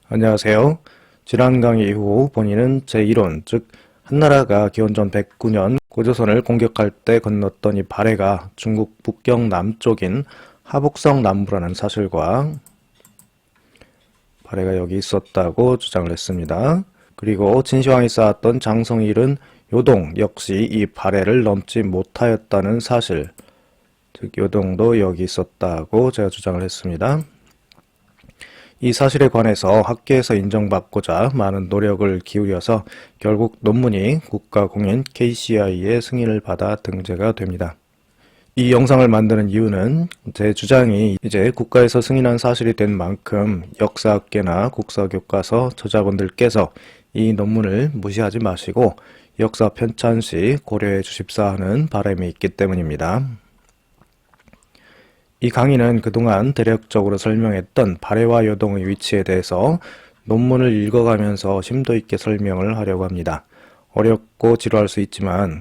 안녕하세요. 지난 강의 이후 본인은 제1론, 즉 한나라가 기원전 109년 고조선을 공격할 때 건넜던 이 발해가 중국 북경 남쪽인 하북성 남부라는 사실과 발해가 여기 있었다고 주장을 했습니다. 그리고 진시황이 쌓았던 장성이 이른 요동 역시 이 발해를 넘지 못하였다는 사실, 즉 요동도 여기 있었다고 제가 주장을 했습니다. 이 사실에 관해서 학계에서 인정받고자 많은 노력을 기울여서 결국 논문이 국가공인 KCI의 승인을 받아 등재가 됩니다. 이 영상을 만드는 이유는 제 주장이 이제 국가에서 승인한 사실이 된 만큼 역사학계나 국사교과서 저자분들께서 이 논문을 무시하지 마시고 역사 편찬 시 고려해 주십사 하는 바람이 있기 때문입니다. 이 강의는 그동안 대략적으로 설명했던 발해와 요동의 위치에 대해서 논문을 읽어가면서 심도 있게 설명을 하려고 합니다. 어렵고 지루할 수 있지만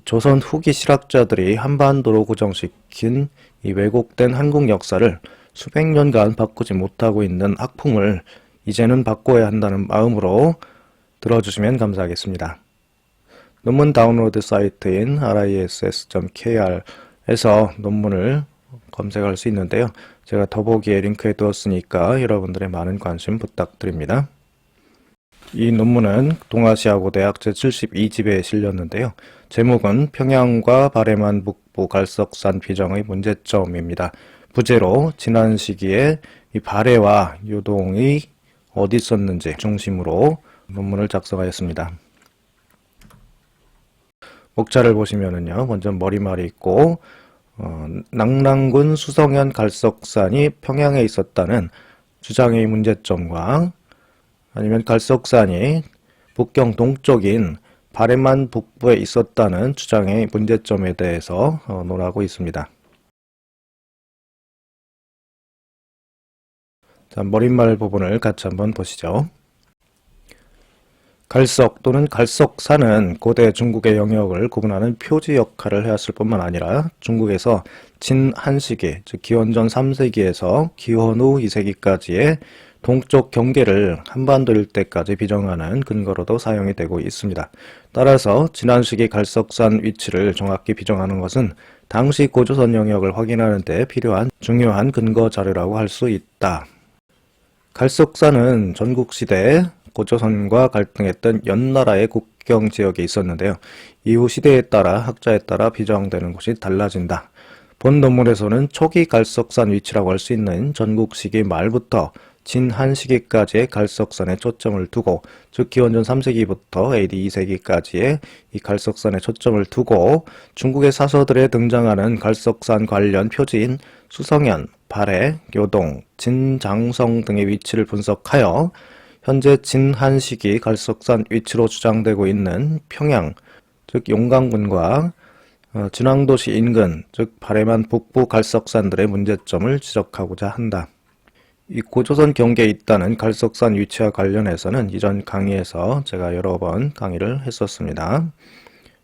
조선 후기 실학자들이 한반도로 고정시킨 이 왜곡된 한국 역사를 수백 년간 바꾸지 못하고 있는 학풍을 이제는 바꿔야 한다는 마음으로 들어주시면 감사하겠습니다. 논문 다운로드 사이트인 riss.kr에서 논문을 검색할 수 있는데요. 제가 더보기에 링크해 두었으니까 여러분들의 많은 관심 부탁드립니다. 이 논문은 동아시아고대학 제72집에 실렸는데요. 제목은 평양과 발해만 북부 갈석산 비정의 문제점입니다. 부제로 지난 시기에 이 발해와 요동이 어디 있었는지 중심으로 논문을 작성하였습니다. 목차를 보시면은요, 먼저 머리말이 있고 낙랑군 수성현 갈석산이 평양에 있었다는 주장의 문제점과 아니면 갈석산이 북경 동쪽인 발해만 북부에 있었다는 주장의 문제점에 대해서 논하고 있습니다. 자, 머릿말 부분을 같이 한번 보시죠. 갈석 또는 갈석산은 고대 중국의 영역을 구분하는 표지 역할을 해왔을 뿐만 아니라 중국에서 진한시기, 즉 기원전 3세기에서 기원 후 2세기까지의 동쪽 경계를 한반도 일대까지 비정하는 근거로도 사용이 되고 있습니다. 따라서 진한시기 갈석산 위치를 정확히 비정하는 것은 당시 고조선 영역을 확인하는 데 필요한 중요한 근거 자료라고 할 수 있다. 갈석산은 전국시대에 고조선과 갈등했던 연나라의 국경 지역에 있었는데요. 이후 시대에 따라 학자에 따라 비정되는 곳이 달라진다. 본 논문에서는 초기 갈석산 위치라고 할 수 있는 전국 시기 말부터 진한 시기까지의 갈석산에 초점을 두고, 즉 기원전 3세기부터 AD 2세기까지의 이 갈석산에 초점을 두고 중국의 사서들에 등장하는 갈석산 관련 표지인 수성현, 발해, 요동, 진장성 등의 위치를 분석하여 현재 진한 시기 갈석산 위치로 주장되고 있는 평양, 즉 용강군과 진왕도시 인근, 즉 발해만 북부 갈석산들의 문제점을 지적하고자 한다. 이 고조선 경계에 있다는 갈석산 위치와 관련해서는 이전 강의에서 제가 여러 번 강의를 했었습니다.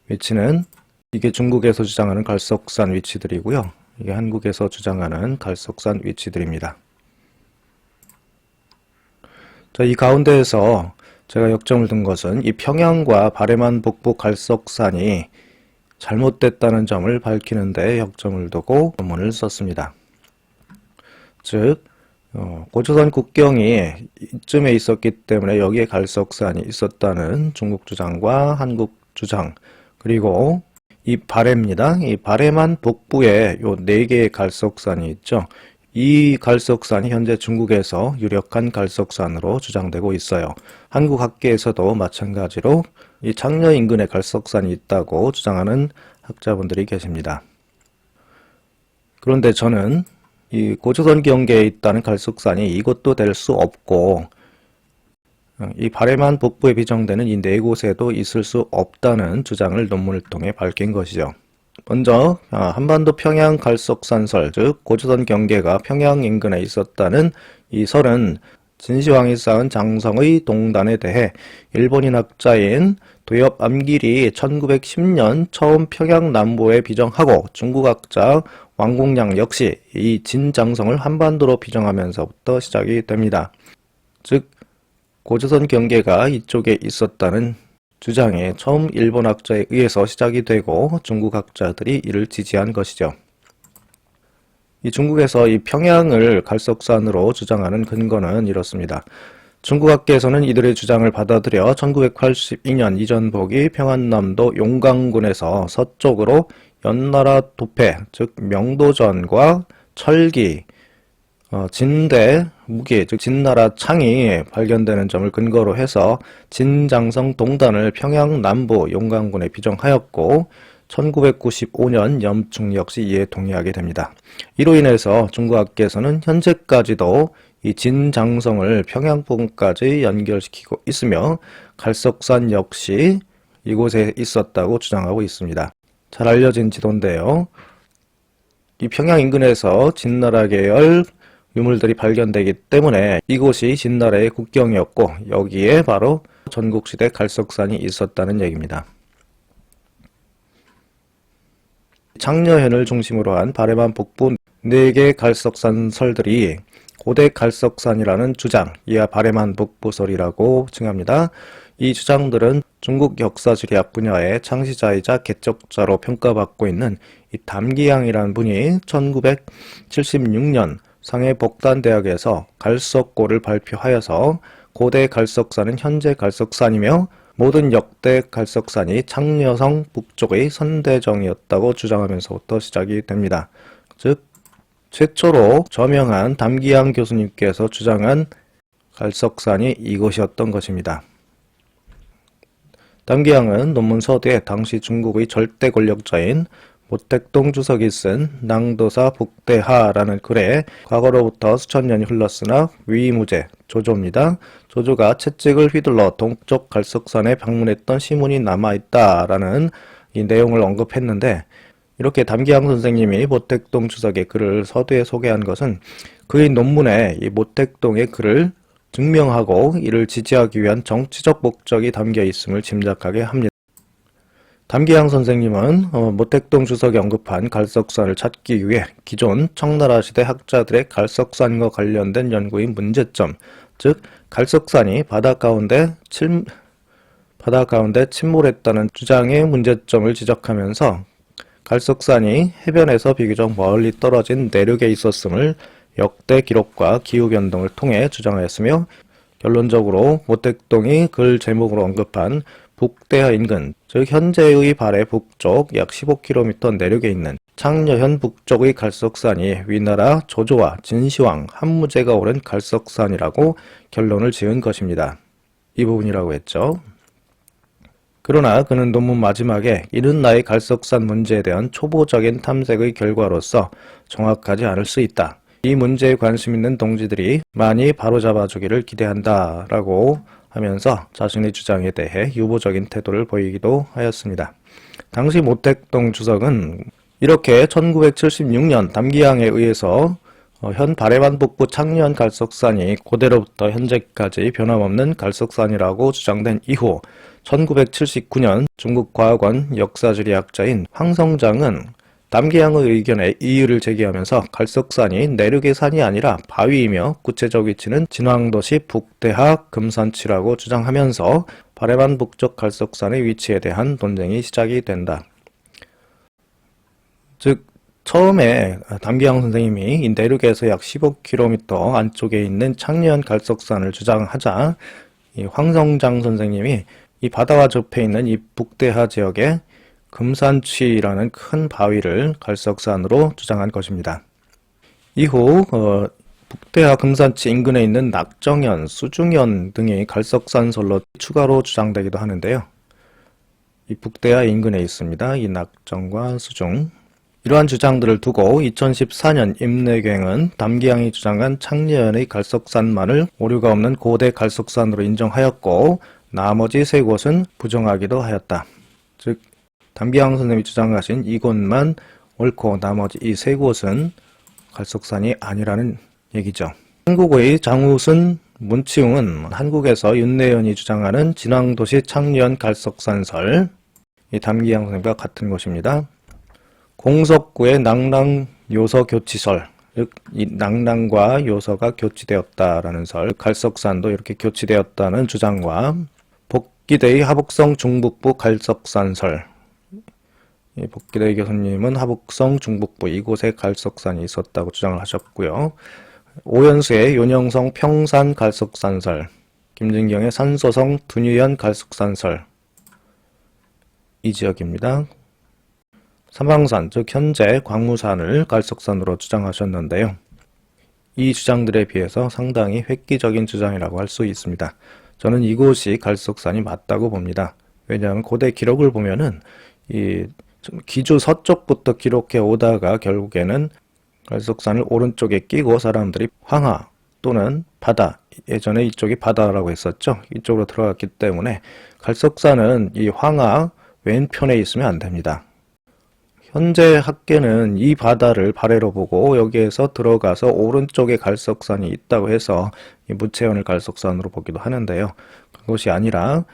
위치는 이게 중국에서 주장하는 갈석산 위치들이고요. 이게 한국에서 주장하는 갈석산 위치들입니다. 자, 이 가운데에서 제가 역점을 둔 것은 이 평양과 발해만 북부 갈석산이 잘못됐다는 점을 밝히는 데 역점을 두고 논문을 썼습니다. 즉 고조선 국경이 이쯤에 있었기 때문에 여기에 갈석산이 있었다는 중국 주장과 한국 주장, 그리고 이 발해입니다. 이 발해만 북부에 요 4개의 갈석산이 있죠. 이 갈석산이 현재 중국에서 유력한 갈석산으로 주장되고 있어요. 한국 학계에서도 마찬가지로 이 창녀 인근에 갈석산이 있다고 주장하는 학자분들이 계십니다. 그런데 저는 이 고조선 경계에 있다는 갈석산이 이것도 될 수 없고 이 발해만 북부에 비정되는 이 4곳에도 있을 수 없다는 주장을 논문을 통해 밝힌 것이죠. 먼저 한반도 평양 갈석산설, 즉 고조선 경계가 평양 인근에 있었다는 이 설은 진시황이 쌓은 장성의 동단에 대해 일본인 학자인 도엽 암길이 1910년 처음 평양 남부에 비정하고 중국 학자 왕공양 역시 이 진장성을 한반도로 비정하면서부터 시작이 됩니다. 즉 고조선 경계가 이쪽에 있었다는 주장에 처음 일본 학자에 의해서 시작이 되고 중국 학자들이 이를 지지한 것이죠. 이 중국에서 이 평양을 갈석산으로 주장하는 근거는 이렇습니다. 중국 학계에서는 이들의 주장을 받아들여 1982년 이전복이 평안남도 용강군에서 서쪽으로 연나라 도패, 즉 명도전과 철기, 진대, 무기, 즉 진나라 창이 발견되는 점을 근거로 해서 진장성 동단을 평양 남부 용강군에 비정하였고 1995년 염충 역시 이에 동의하게 됩니다. 이로 인해서 중국 학계에서는 현재까지도 이 진장성을 평양 부근까지 연결시키고 있으며 갈석산 역시 이곳에 있었다고 주장하고 있습니다. 잘 알려진 지도인데요. 이 평양 인근에서 진나라 계열 유물들이 발견되기 때문에 이곳이 진나라의 국경이었고 여기에 바로 전국시대 갈석산이 있었다는 얘기입니다. 창녀현을 중심으로 한 바레만 북부 4개 갈석산설들이 고대 갈석산이라는 주장, 이하 바레만 북부설이라고 칭합니다. 이 주장들은 중국 역사지리학 분야의 창시자이자 개척자로 평가받고 있는 이 담기양이라는 분이 1976년 상해 복단대학에서 갈석고를 발표하여서 고대 갈석산은 현재 갈석산이며 모든 역대 갈석산이 창녀성 북쪽의 선대정이었다고 주장하면서부터 시작이 됩니다. 즉 최초로 저명한 담기양 교수님께서 주장한 갈석산이 이곳이었던 것입니다. 담기양은 논문 서두에 당시 중국의 절대 권력자인 모택동 주석이 쓴 낭도사 북대하라는 글에 과거로부터 수천 년이 흘렀으나 위무제, 조조입니다. 조조가 채찍을 휘둘러 동쪽 갈석산에 방문했던 시문이 남아있다라는 이 내용을 언급했는데 이렇게 담기양 선생님이 모택동 주석의 글을 서두에 소개한 것은 그의 논문에 이 모택동의 글을 증명하고 이를 지지하기 위한 정치적 목적이 담겨 있음을 짐작하게 합니다. 담기양 선생님은 모택동 주석이 언급한 갈석산을 찾기 위해 기존 청나라 시대 학자들의 갈석산과 관련된 연구의 문제점, 즉 갈석산이 바다 가운데 침몰했다는 주장의 문제점을 지적하면서 갈석산이 해변에서 비교적 멀리 떨어진 내륙에 있었음을 역대 기록과 기후변동을 통해 주장하였으며 결론적으로 모택동이 글 제목으로 언급한 북대하 인근, 즉 현재의 발해 북쪽 약 15km 내륙에 있는 창녀현 북쪽의 갈석산이 위나라 조조와 진시황, 한무제가 오른 갈석산이라고 결론을 지은 것입니다. 이 부분이라고 했죠. 그러나 그는 논문 마지막에 이는 나의 갈석산 문제에 대한 초보적인 탐색의 결과로서 정확하지 않을 수 있다. 이 문제에 관심 있는 동지들이 많이 바로잡아주기를 기대한다 라고 하면서 자신의 주장에 대해 유보적인 태도를 보이기도 하였습니다. 당시 모택동 주석은 이렇게 1976년 담기양에 의해서 현 바레만 북부 창녀현 갈석산이 고대로부터 현재까지 변함없는 갈석산이라고 주장된 이후 1979년 중국 과학원 역사지리학자인 황성장은 담기양의 의견에 이의를 제기하면서 갈석산이 내륙의 산이 아니라 바위이며 구체적 위치는 진왕도시 북대하 금산치라고 주장하면서 바레만 북쪽 갈석산의 위치에 대한 논쟁이 시작이 된다. 즉 처음에 담기양 선생님이 이 내륙에서 약 15km 안쪽에 있는 창녀현 갈석산을 주장하자 이 황성장 선생님이 이 바다와 접해 있는 이 북대하 지역에 금산치라는 큰 바위를 갈석산으로 주장한 것입니다. 이후 북대하 금산치 인근에 있는 낙정현, 수중현 등이 갈석산설로 추가로 주장되기도 하는데요. 이 북대하 인근에 있습니다. 이 낙정과 수중. 이러한 주장들을 두고 2014년 임내경은 담기양이 주장한 창녀현의 갈석산만을 오류가 없는 고대 갈석산으로 인정하였고 나머지 3곳은 부정하기도 하였다. 즉 담기양 선생님이 주장하신 이곳만 옳고 나머지 이 3곳은 갈석산이 아니라는 얘기죠. 한국의 장우순, 문치웅은 한국에서 윤내연이 주장하는 진왕도시 창녀현 갈석산설, 이 담기양 선생님과 같은 곳입니다. 공석구의 낭랑요서교치설, 즉, 이 낭랑과 요서가 교치되었다라는 설, 갈석산도 이렇게 교치되었다는 주장과 복기대의 하북성 중북부 갈석산설, 복기대 교수님은 하북성 중북부 이곳에 갈석산이 있었다고 주장을 하셨고요. 오연수의 윤영성 평산 갈석산설, 김진경의 산소성 둔유현 갈석산설, 이 지역입니다. 삼황산, 즉 현재 광무산을 갈석산으로 주장하셨는데요. 이 주장들에 비해서 상당히 획기적인 주장이라고 할 수 있습니다. 저는 이곳이 갈석산이 맞다고 봅니다. 왜냐하면 고대 기록을 보면은 이 기주 서쪽부터 기록해 오다가 결국에는 갈석산을 오른쪽에 끼고 사람들이 황하 또는 바다, 예전에 이쪽이 바다라고 했었죠. 이쪽으로 들어갔기 때문에 갈석산은 이 황하 왼편에 있으면 안 됩니다. 현재 학계는 이 바다를 발해로 보고 여기에서 들어가서 오른쪽에 갈석산이 있다고 해서 이 무채연을 갈석산으로 보기도 하는데요. 그것이 아니라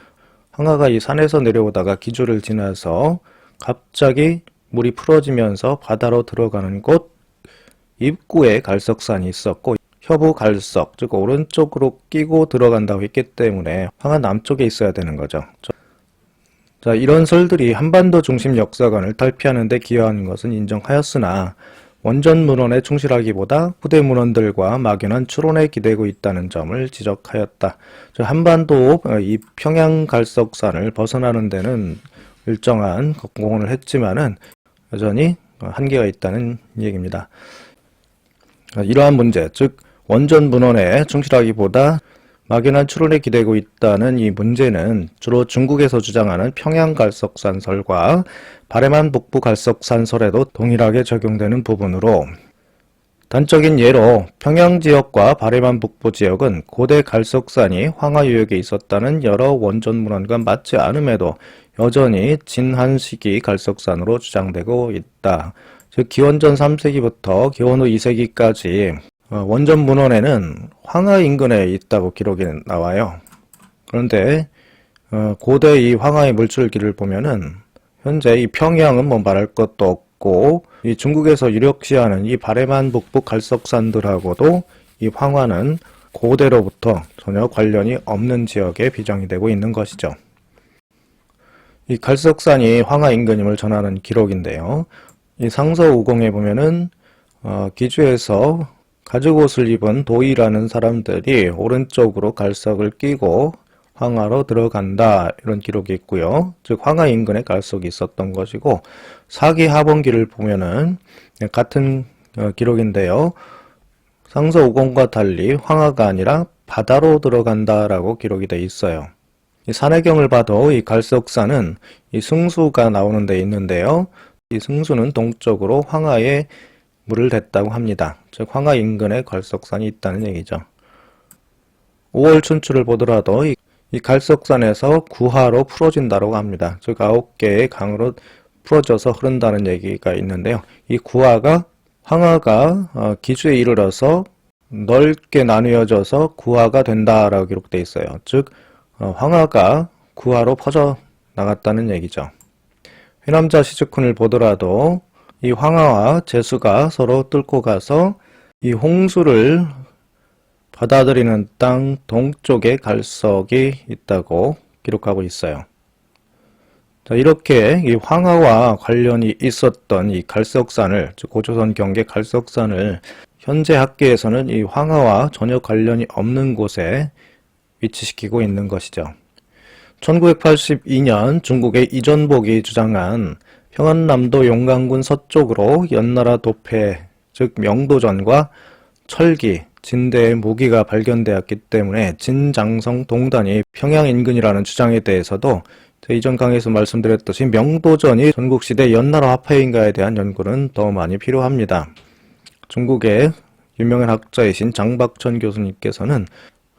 황하가 이 산에서 내려오다가 기주를 지나서 갑자기 물이 풀어지면서 바다로 들어가는 곳 입구에 갈석산이 있었고, 혀부 갈석, 즉 오른쪽으로 끼고 들어간다고 했기 때문에 황하 남쪽에 있어야 되는 거죠. 자, 이런 설들이 한반도 중심 역사관을 탈피하는 데 기여하는 것은 인정하였으나 원전 문헌에 충실하기보다 후대 문헌들과 막연한 추론에 기대고 있다는 점을 지적하였다. 한반도 이 평양 갈석산을 벗어나는 데는 일정한 공헌을 했지만은 여전히 한계가 있다는 얘기입니다. 이러한 문제, 즉 원전 문헌에 충실하기보다 막연한 추론에 기대고 있다는 이 문제는 주로 중국에서 주장하는 평양 갈석산설과 바레만 북부 갈석산설에도 동일하게 적용되는 부분으로, 단적인 예로 평양 지역과 바레만 북부 지역은 고대 갈석산이 황하 유역에 있었다는 여러 원전 문헌과 맞지 않음에도 여전히 진한 시기 갈석산으로 주장되고 있다. 즉 기원전 3세기부터 기원 후 2세기까지 원전 문헌에는 황하 인근에 있다고 기록이 나와요. 그런데 고대 이 황하의 물줄기를 보면은 현재 이 평양은 뭐 말할 것도 없고, 이 중국에서 유력시하는 이 바레만 북부 갈석산들하고도 이 황하는 고대로부터 전혀 관련이 없는 지역에 비정이 되고 있는 것이죠. 이 갈석산이 황하 인근임을 전하는 기록인데요. 이 상서우공에 보면은 기주에서 가죽옷을 입은 도이라는 사람들이 오른쪽으로 갈석을 끼고 황하로 들어간다, 이런 기록이 있고요. 즉 황하 인근에 갈석이 있었던 것이고, 사기 하본기를 보면은 같은 기록인데요. 상서우공과 달리 황하가 아니라 바다로 들어간다라고 기록이 돼 있어요. 이 산해경을 봐도 이 갈석산은 이 승수가 나오는 데 있는데요. 이 승수는 동쪽으로 황하에 물을 댔다고 합니다. 즉 황하 인근에 갈석산이 있다는 얘기죠. 5월 춘추를 보더라도 이 갈석산에서 구하로 풀어진다고 합니다. 즉 9개의 강으로 풀어져서 흐른다는 얘기가 있는데요. 이 구하가 황하가 기주에 이르러서 넓게 나누어져서 구하가 된다라고 기록되어 있어요. 즉 황하가 구하로 퍼져 나갔다는 얘기죠. 회남자 시즈쿤을 보더라도 이 황하와 제수가 서로 뚫고 가서 이 홍수를 받아들이는 땅 동쪽에 갈석이 있다고 기록하고 있어요. 자, 이렇게 이 황하와 관련이 있었던 이 갈석산을, 즉 고조선 경계 갈석산을 현재 학계에서는 이 황하와 전혀 관련이 없는 곳에 위치시키고 있는 것이죠. 1982년 중국의 이전복이 주장한 평안남도 용강군 서쪽으로 연나라 도패, 즉 명도전과 철기, 진대의 무기가 발견되었기 때문에 진장성 동단이 평양 인근이라는 주장에 대해서도 이전 강의에서 말씀드렸듯이 명도전이 전국시대 연나라 화폐인가에 대한 연구는 더 많이 필요합니다. 중국의 유명한 학자이신 장박천 교수님께서는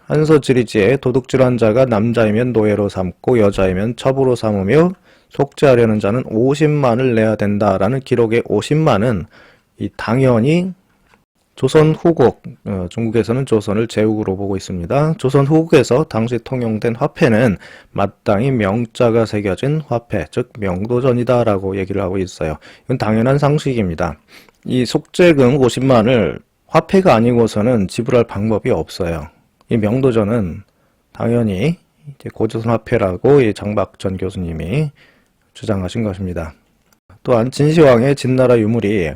한서지리지에 도둑질환자가 남자이면 노예로 삼고 여자이면 첩으로 삼으며 속죄하려는 자는 50만을 내야 된다라는 기록의 50만은 이 당연히 조선 후국, 중국에서는 조선을 제국으로 보고 있습니다. 조선 후국에서 당시 통용된 화폐는 마땅히 명자가 새겨진 화폐, 즉 명도전이다라고 얘기를 하고 있어요. 이건 당연한 상식입니다. 이 속죄금 50만을 화폐가 아니고서는 지불할 방법이 없어요. 이 명도전은 당연히 이제 고조선 화폐라고 이 장박전 교수님이 주장하신 것입니다. 또한 진시황의 진나라 유물이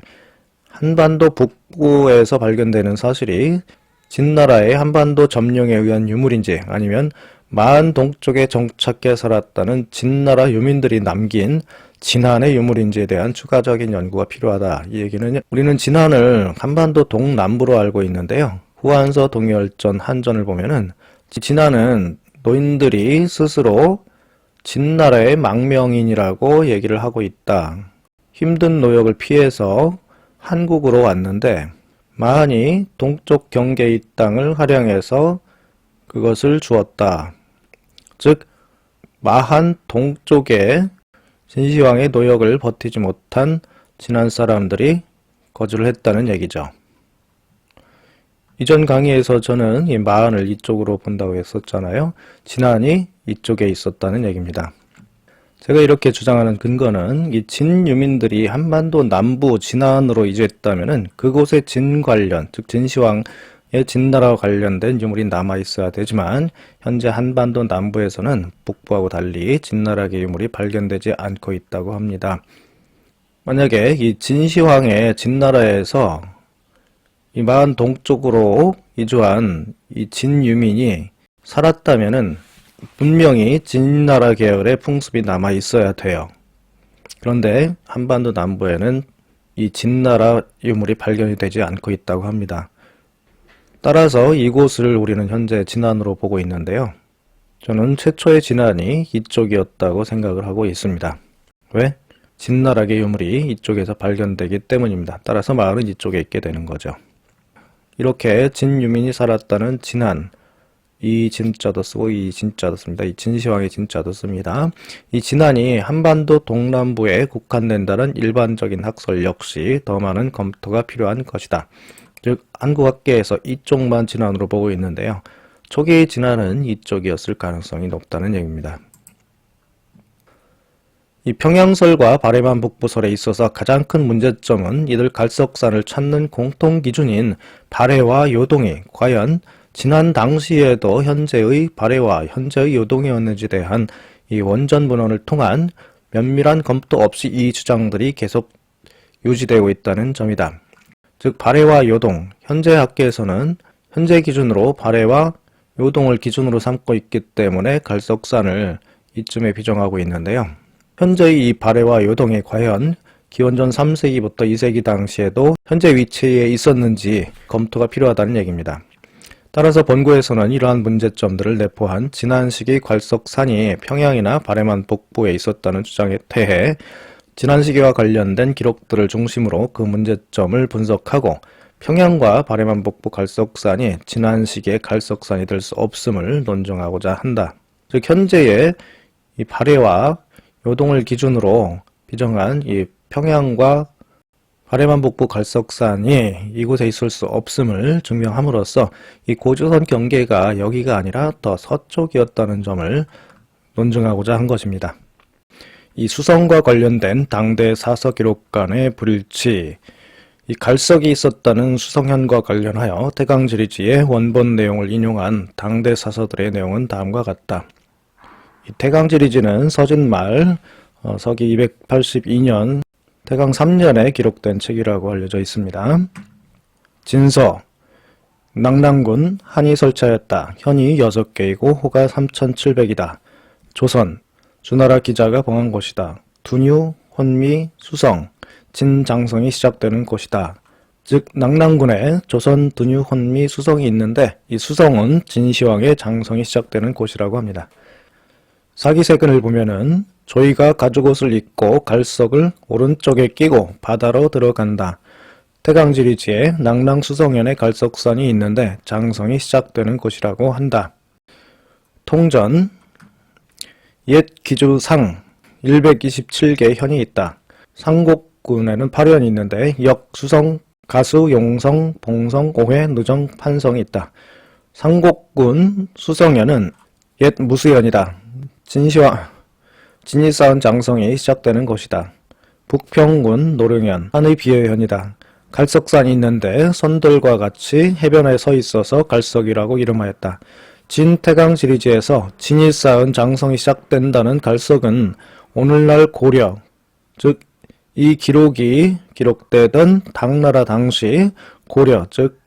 한반도 북부에서 발견되는 사실이 진나라의 한반도 점령에 의한 유물인지 아니면 마한 동쪽에 정착해 살았다는 진나라 유민들이 남긴 진한의 유물인지에 대한 추가적인 연구가 필요하다. 이 얘기는 우리는 진한을 한반도 동남부로 알고 있는데요. 후한서 동열전 한전을 보면은 진한은 노인들이 스스로 진나라의 망명인이라고 얘기를 하고 있다. 힘든 노역을 피해서 한국으로 왔는데 마한이 동쪽 경계의 땅을 할양해서 그것을 주었다. 즉 마한 동쪽에 진시황의 노역을 버티지 못한 진한 사람들이 거주를 했다는 얘기죠. 이전 강의에서 저는 이 마한을 이쪽으로 본다고 했었잖아요. 진한이 이쪽에 있었다는 얘기입니다. 제가 이렇게 주장하는 근거는 이 진 유민들이 한반도 남부 진안으로 이주했다면은 그곳에 진 관련, 즉 진시황의 진나라와 관련된 유물이 남아 있어야 되지만 현재 한반도 남부에서는 북부하고 달리 진나라의 유물이 발견되지 않고 있다고 합니다. 만약에 이 진시황의 진나라에서 이 마한 동쪽으로 이주한 이 진 유민이 살았다면은 분명히 진나라 계열의 풍습이 남아 있어야 돼요. 그런데 한반도 남부에는 이 진나라 유물이 발견이 되지 않고 있다고 합니다. 따라서 이곳을 우리는 현재 진안으로 보고 있는데요. 저는 최초의 진안이 이쪽이었다고 생각을 하고 있습니다. 왜? 진나라의 유물이 이쪽에서 발견되기 때문입니다. 따라서 마을은 이쪽에 있게 되는 거죠. 이렇게 진유민이 살았다는 진안, 이 진자도 쓰고 이 진자도 씁니다. 이 진시황의 진자도 씁니다. 이 진안이 한반도 동남부에 국한된다는 일반적인 학설 역시 더 많은 검토가 필요한 것이다. 즉 한국학계에서 이쪽만 진안으로 보고 있는데요. 초기의 진안은 이쪽이었을 가능성이 높다는 얘기입니다. 이 평양설과 바레만 북부설에 있어서 가장 큰 문제점은 이들 갈석산을 찾는 공통기준인 바레와 요동이 과연 진안 당시에도 현재의 바레와 현재의 요동이었는지에 대한 이 원전 분원을 통한 면밀한 검토 없이 이 주장들이 계속 유지되고 있다는 점이다. 즉 바레와 요동, 현재 학계에서는 현재 기준으로 바레와 요동을 기준으로 삼고 있기 때문에 갈석산을 이쯤에 비정하고 있는데요. 현재의 이 바레와 요동이 과연 기원전 3세기부터 2세기 당시에도 현재 위치에 있었는지 검토가 필요하다는 얘기입니다. 따라서 본고에서는 이러한 문제점들을 내포한 진안 시기 괄석산이 평양이나 바레만 북부에 있었다는 주장에 대해 진안 시기와 관련된 기록들을 중심으로 그 문제점을 분석하고 평양과 바레만 북부 갈석산이 진안 시기의 갈석산이 될 수 없음을 논증하고자 한다. 즉 현재의 이 바레와 요동을 기준으로 비정한 이 평양과 바레만 북부 갈석산이 이곳에 있을 수 없음을 증명함으로써 이 고조선 경계가 여기가 아니라 더 서쪽이었다는 점을 논증하고자 한 것입니다. 이 수성과 관련된 당대 사서 기록 간의 불일치, 이 갈석이 있었다는 수성현과 관련하여 태강지리지의 원본 내용을 인용한 당대 사서들의 내용은 다음과 같다. 이 태강지리지는 서진 말 서기 282년 태강 3년에 기록된 책이라고 알려져 있습니다. 진서, 낙랑군 한이 설치하였다. 현이 6개이고 호가 3,700이다. 조선, 주나라 기자가 봉한 곳이다. 두뉴, 혼미, 수성, 진장성이 시작되는 곳이다. 즉 낙랑군에 조선, 두뉴, 혼미, 수성이 있는데 이 수성은 진시황의 장성이 시작되는 곳이라고 합니다. 사기세근을 보면은 조이가 가죽옷을 입고 갈석을 오른쪽에 끼고 바다로 들어간다. 태강지리지에 낙랑수성현의 갈석산이 있는데 장성이 시작되는 곳이라고 한다. 통전 옛 기주상 127개 현이 있다. 상곡군에는 8현이 있는데 역, 수성, 가수, 용성, 봉성, 오회, 누정, 판성이 있다. 상곡군 수성현은 옛 무수현이다. 진이 쌓은 장성이 시작되는 곳이다. 북평군 노릉현 한의 비여현이다. 갈석산이 있는데 선들과 같이 해변에 서 있어서 갈석이라고 이름하였다. 진태강 지리지에서 진이 쌓은 장성이 시작된다는 갈석은 오늘날 고려, 즉 이 기록이 기록되던 당나라 당시 고려, 즉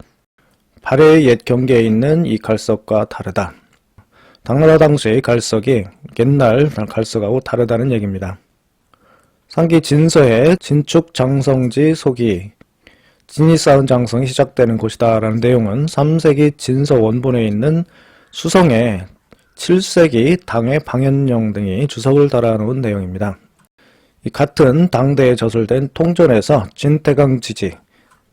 발해의 옛 경계에 있는 이 갈석과 다르다. 당나라 당시 갈석이 옛날 갈석하고 다르다는 얘기입니다. 상기 진서의 진축 장성지 소기, 진이 쌓은 장성이 시작되는 곳이다 라는 내용은 3세기 진서 원본에 있는 수성에 7세기 당의 방현령 등이 주석을 달아놓은 내용입니다. 이 같은 당대에 저술된 통전에서 진태강지지,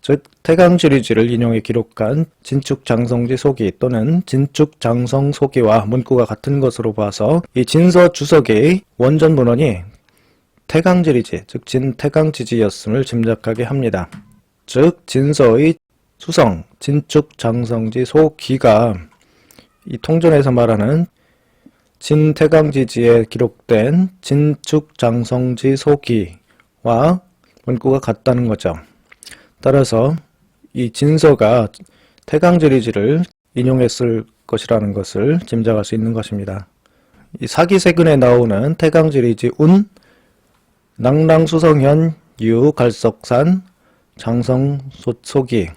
즉 태강지리지를 인용해 기록한 진축장성지 소기 또는 진축장성소기와 문구가 같은 것으로 봐서 이 진서 주석의 원전 문헌이 태강지리지, 즉 진태강지지였음을 짐작하게 합니다. 즉 진서의 수성, 진축장성지 소기가 이 통전에서 말하는 진태강지지에 기록된 진축장성지 소기와 문구가 같다는 거죠. 따라서 이 진서가 태강지리지를 인용했을 것이라는 것을 짐작할 수 있는 것입니다. 이 사기세근에 나오는 태강지리지 운, 낭랑수성현, 유, 갈석산, 장성소기,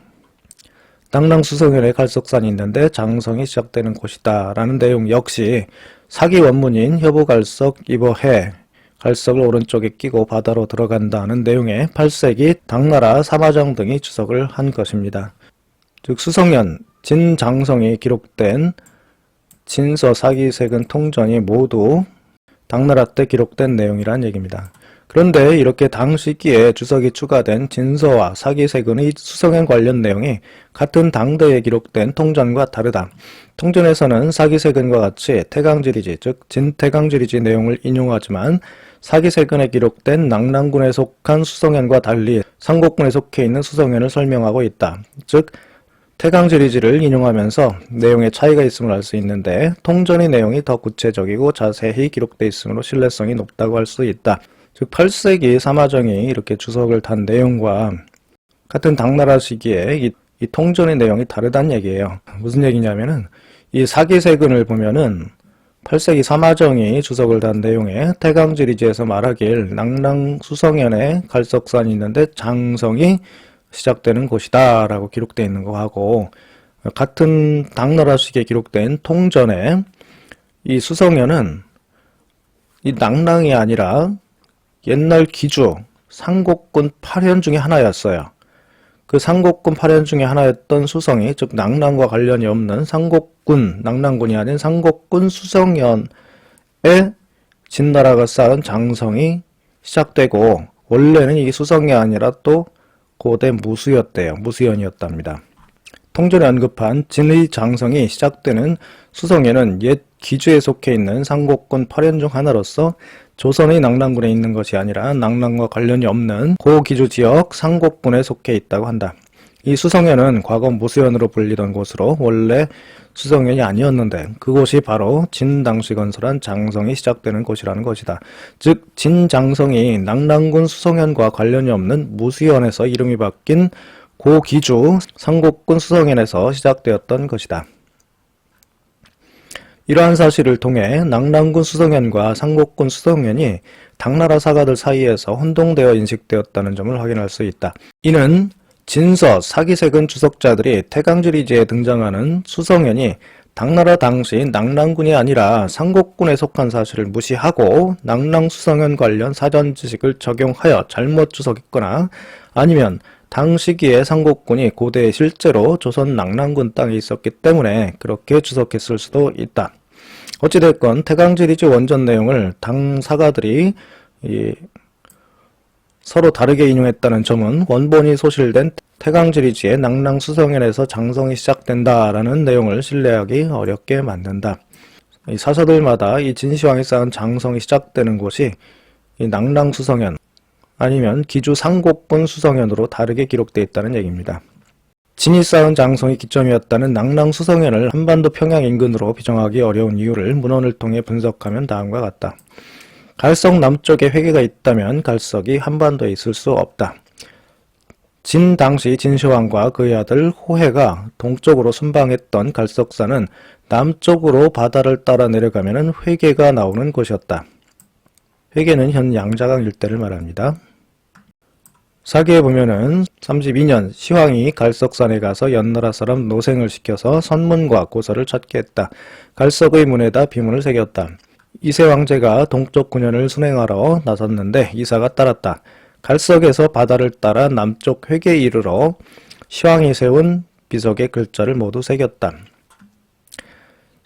낭랑수성현에 갈석산이 있는데 장성이 시작되는 곳이다 라는 내용 역시 사기 원문인 협오갈석 입어해, 갈석을 오른쪽에 끼고 바다로 들어간다는 내용의 8세기 당나라 사마정 등이 주석을 한 것입니다. 즉 수성현, 진장성이 기록된 진서 사기세근 통전이 모두 당나라 때 기록된 내용이란 얘기입니다. 그런데 이렇게 당시기에 주석이 추가된 진서와 사기세근의 수성현 관련 내용이 같은 당대에 기록된 통전과 다르다. 통전에서는 사기세근과 같이 태강지리지, 즉 진태강지리지 내용을 인용하지만 사기세근에 기록된 낭랑군에 속한 수성현과 달리 상곡군에 속해 있는 수성현을 설명하고 있다. 즉 태강지리지를 인용하면서 내용의 차이가 있음을 알 수 있는데 통전의 내용이 더 구체적이고 자세히 기록되어 있으므로 신뢰성이 높다고 할 수 있다. 즉 8세기 사마정이 이렇게 주석을 단 내용과 같은 당나라 시기에 이 통전의 내용이 다르다는 얘기예요. 무슨 얘기냐면은 이 사기세근을 보면은 8세기 사마정이 주석을 단 내용에 태강지리지에서 말하길 낭랑수성현에 갈석산이 있는데 장성이 시작되는 곳이다 라고 기록되어 있는 거하고, 같은 당나라 시기에 기록된 통전에 이 수성현은 이 낭랑이 아니라 옛날 기주 상곡군 8현 중에 하나였어요. 그 상곡군 8현 중에 하나였던 수성이, 즉 낭랑과 관련이 없는 상곡군, 낭랑군이 아닌 상곡군 수성현에 진나라가 쌓은 장성이 시작되고, 원래는 이 수성이 아니라 또 고대 무수였대요. 무수현이었답니다. 통전에 언급한 진의 장성이 시작되는 수성에는 옛 기주에 속해 있는 상곡군 8현 중 하나로서 조선의 낭랑군에 있는 것이 아니라 낭랑과 관련이 없는 고기주 지역 상곡군에 속해 있다고 한다. 이 수성현은 과거 무수현으로 불리던 곳으로 원래 수성현이 아니었는데 그곳이 바로 진 당시 건설한 장성이 시작되는 곳이라는 것이다. 즉 진장성이 낭랑군 수성현과 관련이 없는 무수현에서 이름이 바뀐 고기주 상곡군 수성현에서 시작되었던 것이다. 이러한 사실을 통해 낭랑군 수성현과 상곡군 수성현이 당나라 사가들 사이에서 혼동되어 인식되었다는 점을 확인할 수 있다. 이는 진서, 사기세근 주석자들이 태강지리지에 등장하는 수성현이 당나라 당시 낭랑군이 아니라 상곡군에 속한 사실을 무시하고 낭랑수성현 관련 사전 지식을 적용하여 잘못 주석했거나, 아니면 당시기에 상곡군이 고대에 실제로 조선 낭랑군 땅에 있었기 때문에 그렇게 주석했을 수도 있다. 어찌됐건 태강지리지 원전 내용을 당 사가들이 서로 다르게 인용했다는 점은 원본이 소실된 태강지리지의 낭랑수성현에서 장성이 시작된다라는 내용을 신뢰하기 어렵게 만든다. 이 사서들마다 이 진시황이 쌓은 장성이 시작되는 곳이 이 낭랑수성현 아니면 기주 상곡군 수성현으로 다르게 기록되어 있다는 얘기입니다. 진이 쌓은 장성이 기점이었다는 낭랑수성현을 한반도 평양 인근으로 비정하기 어려운 이유를 문헌을 통해 분석하면 다음과 같다. 갈석 남쪽에 회계가 있다면 갈석이 한반도에 있을 수 없다. 진 당시 진시황과 그의 아들 호해가 동쪽으로 순방했던 갈석산은 남쪽으로 바다를 따라 내려가면 회계가 나오는 곳이었다. 회계는 현 양자강 일대를 말합니다. 사기에 보면은 32년 시황이 갈석산에 가서 연나라 사람 노생을 시켜서 선문과 고서를 찾게 했다. 갈석의 문에다 비문을 새겼다. 이세 왕제가 동쪽 군현을 순행하러 나섰는데 이사가 따랐다. 갈석에서 바다를 따라 남쪽 회계에 이르러 시황이 세운 비석의 글자를 모두 새겼다.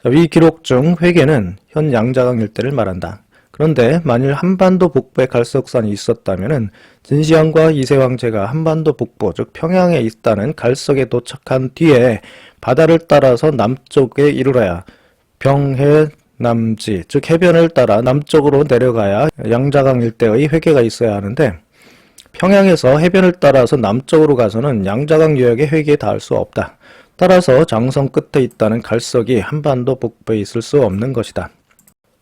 위 기록 중 회계는 현 양자강 일대를 말한다. 그런데 만일 한반도 북부에 갈석산이 있었다면 진시황과 이세왕제가 한반도 북부 즉 평양에 있다는 갈석에 도착한 뒤에 바다를 따라서 남쪽에 이르러야 병해 남지 즉 해변을 따라 남쪽으로 내려가야 양자강 일대의 회계가 있어야 하는데 평양에서 해변을 따라서 남쪽으로 가서는 양자강 유역의 회계에 닿을 수 없다. 따라서 장성 끝에 있다는 갈석이 한반도 북부에 있을 수 없는 것이다.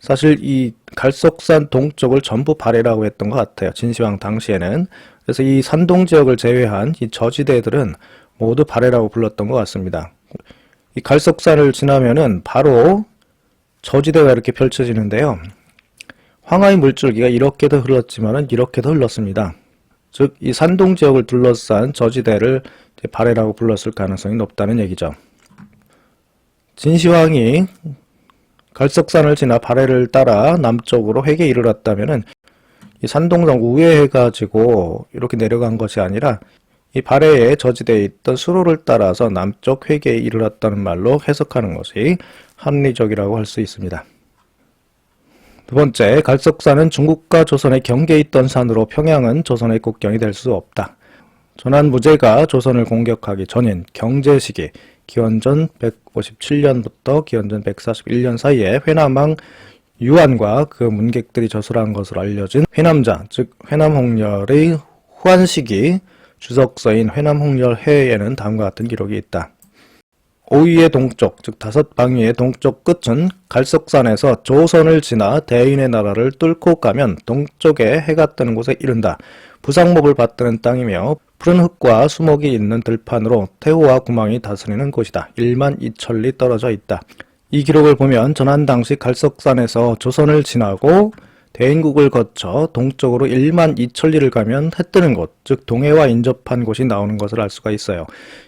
사실 이 갈석산 동쪽을 전부 발해라고 했던 것 같아요. 진시황 당시에는. 그래서 이 산동 지역을 제외한 이 저지대들은 모두 발해라고 불렀던 것 같습니다. 이 갈석산을 지나면은 바로 저지대가 이렇게 펼쳐지는데요. 황하의 물줄기가 이렇게도 흘렀지만은 이렇게도 흘렀습니다. 즉, 이 산동 지역을 둘러싼 저지대를 발해라고 불렀을 가능성이 높다는 얘기죠. 진시황이 갈석산을 지나 발해를 따라 남쪽으로 회계에 이르렀다면은 이 산동성 우회해가지고 이렇게 내려간 것이 아니라 이 발해의 저지대에 있던 수로를 따라서 남쪽 회계에 이르렀다는 말로 해석하는 것이 합리적이라고 할 수 있습니다. 두 번째, 갈석산은 중국과 조선의 경계에 있던 산으로 평양은 조선의 국경이 될 수 없다. 전한무제가 조선을 공격하기 전인 경제시기 기원전 157년부터 기원전 141년 사이에 회남왕 유한과 그 문객들이 저술한 것으로 알려진 회남자, 즉 회남홍렬의 후한시기 주석서인 회남홍렬해에는 다음과 같은 기록이 있다. 오위의 동쪽, 즉 다섯 방위의 동쪽 끝은 갈석산에서 조선을 지나 대인의 나라를 뚫고 가면 동쪽에 해가 뜨는 곳에 이른다. 부상목을 받드는 땅이며 푸른 흙과 수목이 있는 들판으로 태호와 구망이 다스리는 곳이다. 1만 2천리 떨어져 있다. 이 기록을 보면 전한 당시 갈석산에서 조선을 지나고 대인국을 거쳐 동쪽으로 1만 2천리를 가면 해 뜨는 곳, 즉 동해와 인접한 곳이 나오는 것을 알 수가 있어요.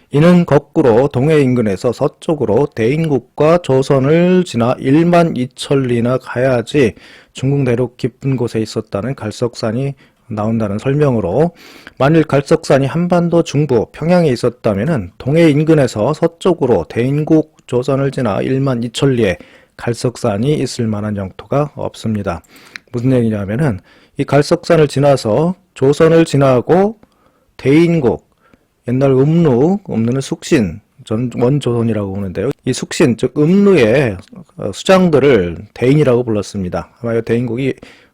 이는 거꾸로 동해 인근에서 서쪽으로 대인국과 조선을 지나 1만 2천리나 가야지 중국 내륙 깊은 곳에 있었다는 갈석산이 나온다는 설명으로, 만일 갈석산이 한반도 중부 평양에 있었다면 동해 인근에서 서쪽으로 대인국 조선을 지나 1만 2천리에 갈석산이 있을 만한 영토가 없습니다. 무슨 얘기냐면은 이 갈석산을 지나서 조선을 지나고 대인국, 옛날 음루는 숙신, 원조선이라고 보는데요. 이 숙신, 즉 음루의 수장들을 대인이라고 불렀습니다. 아마 대인국이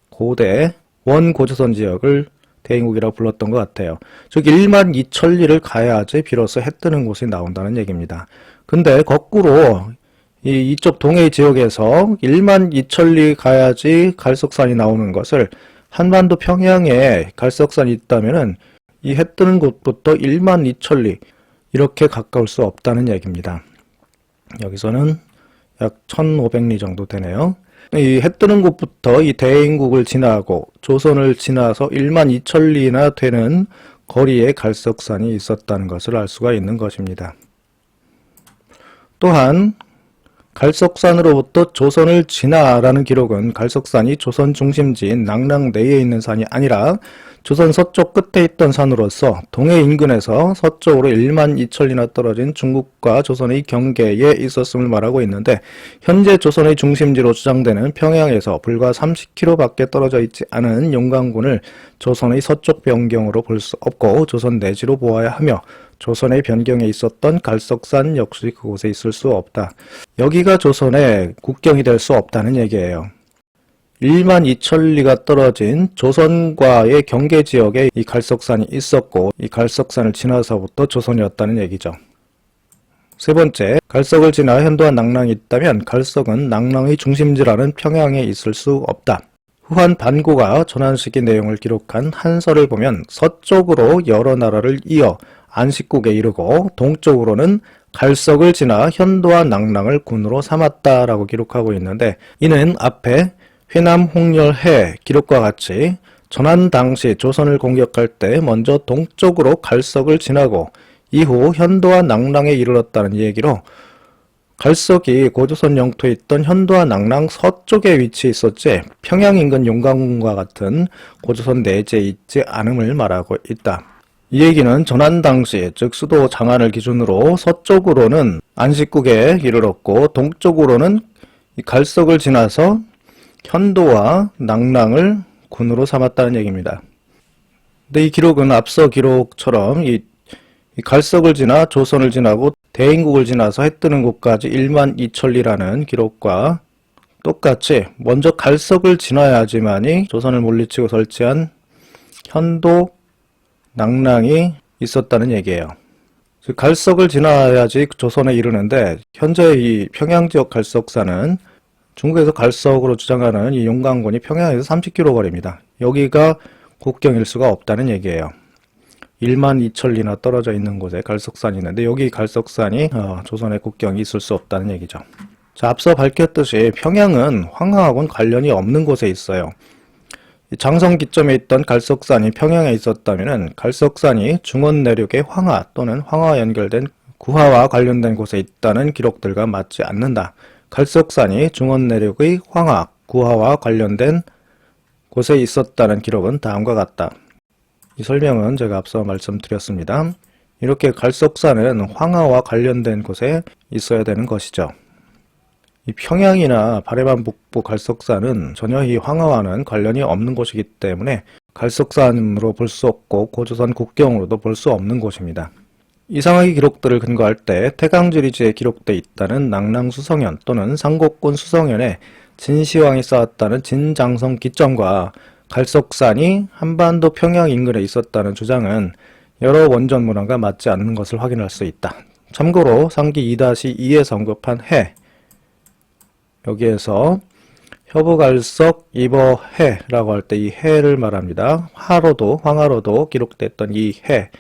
고대 원고조선 지역을 대인국이라고 불렀던 것 같아요. 즉 1만 2천리를 가야지 비로소 해 뜨는 곳이 나온다는 얘기입니다. 근데 거꾸로 이쪽 동해 지역에서 1만 2천리 가야지 갈석산이 나오는 것을 한반도 평양에 갈석산이 있다면은 이 해 뜨는 곳부터 1만 2천리 이렇게 가까울 수 없다는 얘기입니다. 여기서는 약 1500리 정도 되네요. 이 해 뜨는 곳부터 이 대인국을 지나고 조선을 지나서 1만 2천리나 되는 거리에 갈석산이 있었다는 것을 알 수가 있는 것입니다. 또한 갈석산으로부터 조선을 지나라는 기록은 갈석산이 조선 중심지인 낙랑 내에 있는 산이 아니라 조선 서쪽 끝에 있던 산으로서 동해 인근에서 서쪽으로 1만 2천리나 떨어진 중국과 조선의 경계에 있었음을 말하고 있는데, 현재 조선의 중심지로 주장되는 평양에서 불과 30km 밖에 떨어져 있지 않은 용강군을 조선의 서쪽 변경으로 볼 수 없고 조선 내지로 보아야 하며, 조선의 변경에 있었던 갈석산 역시 그곳에 있을 수 없다. 여기가 조선의 국경이 될 수 없다는 얘기예요. 1만 2천리가 떨어진 조선과의 경계 지역에 이 갈석산이 있었고, 이 갈석산을 지나서부터 조선이었다는 얘기죠. 세 번째, 갈석을 지나 현도한 낙랑이 있다면 갈석은 낙랑의 중심지라는 평양에 있을 수 없다. 후한 반고가 전한 시기 내용을 기록한 한서를 보면 서쪽으로 여러 나라를 이어 안식국에 이르고 동쪽으로는 갈석을 지나 현도와 낙랑을 군으로 삼았다라고 기록하고 있는데, 이는 앞에 회남 홍렬해 기록과 같이 전한 당시 조선을 공격할 때 먼저 동쪽으로 갈석을 지나고 이후 현도와 낙랑에 이르렀다는 얘기로, 갈석이 고조선 영토에 있던 현도와 낙랑 서쪽에 위치해 있었지 평양 인근 용광군과 같은 고조선 내지에 있지 않음을 말하고 있다. 이 얘기는 전한 당시, 즉 수도 장안을 기준으로 서쪽으로는 안식국에 이르렀고 동쪽으로는 이 갈석을 지나서 현도와 낙랑을 군으로 삼았다는 얘기입니다. 근데 이 기록은 앞서 기록처럼 이 갈석을 지나 조선을 지나고 대인국을 지나서 해뜨는 곳까지 1만 2천리라는 기록과 똑같이 먼저 갈석을 지나야지만이 조선을 물리치고 설치한 현도, 낙랑이 있었다는 얘기예요. 즉 갈석을 지나야지 조선에 이르는데, 현재 이 평양 지역 갈석사는 중국에서 갈석으로 주장하는 이 용광군이 평양에서 30km 거리입니다. 여기가 국경일 수가 없다는 얘기예요. 1만 2천리나 떨어져 있는 곳에 갈석산이 있는데 여기 갈석산이 조선의 국경이 있을 수 없다는 얘기죠. 자, 앞서 밝혔듯이 평양은 황하하고는 관련이 없는 곳에 있어요. 장성 기점에 있던 갈석산이 평양에 있었다면 갈석산이 중원 내륙의 황하 또는 황하와 연결된 구하와 관련된 곳에 있다는 기록들과 맞지 않는다. 갈석산이 중원 내륙의 황하, 구하와 관련된 곳에 있었다는 기록은 다음과 같다. 이 설명은 제가 앞서 말씀드렸습니다. 이렇게 갈석산은 황하와 관련된 곳에 있어야 되는 것이죠. 이 평양이나 바레만 북부 갈석산은 전혀 이 황하와는 관련이 없는 곳이기 때문에 갈석산으로 볼 수 없고 고조선 국경으로도 볼 수 없는 곳입니다. 이상하게 기록들을 근거할 때 태강지리지에 기록돼 있다는 낙랑수성현 또는 상곡군 수성현에 진시황이 쌓았다는 진장성 기점과 갈석산이 한반도 평양 인근에 있었다는 주장은 여러 원전 문헌과 맞지 않는 것을 확인할 수 있다. 참고로 상기 2-2에서 언급한 해, 여기에서 협우갈석 이버해라고 할 때 이 해를 말합니다. 화로도 황하로도 기록됐던 이 해,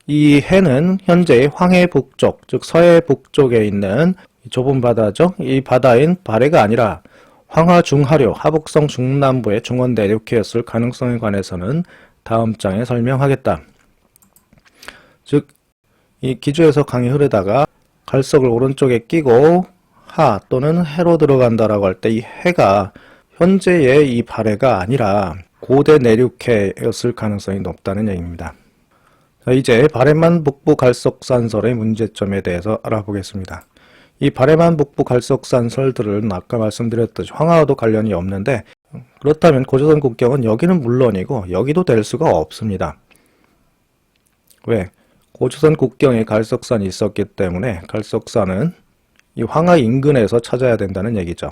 이 해는 현재 황해 북쪽, 즉 서해 북쪽에 있는 좁은 바다죠. 이 바다인 발해가 아니라 황하 중하류, 하북성 중남부의 중원 내륙해였을 가능성에 관해서는 다음 장에 설명하겠다. 즉, 이 기주에서 강이 흐르다가 갈석을 오른쪽에 끼고 하 또는 해로 들어간다라고 할 때 이 해가 현재의 이 발해가 아니라 고대 내륙해였을 가능성이 높다는 얘기입니다. 자, 이제 바레만 북부 갈석산설의 문제점에 대해서 알아보겠습니다. 이 바레만 북부 갈석산설들은 아까 말씀드렸듯이 황하와도 관련이 없는데, 그렇다면 고조선 국경은 여기는 물론이고 여기도 될 수가 없습니다. 왜? 고조선 국경에 갈석산이 있었기 때문에 갈석산은 이 황하 인근에서 찾아야 된다는 얘기죠.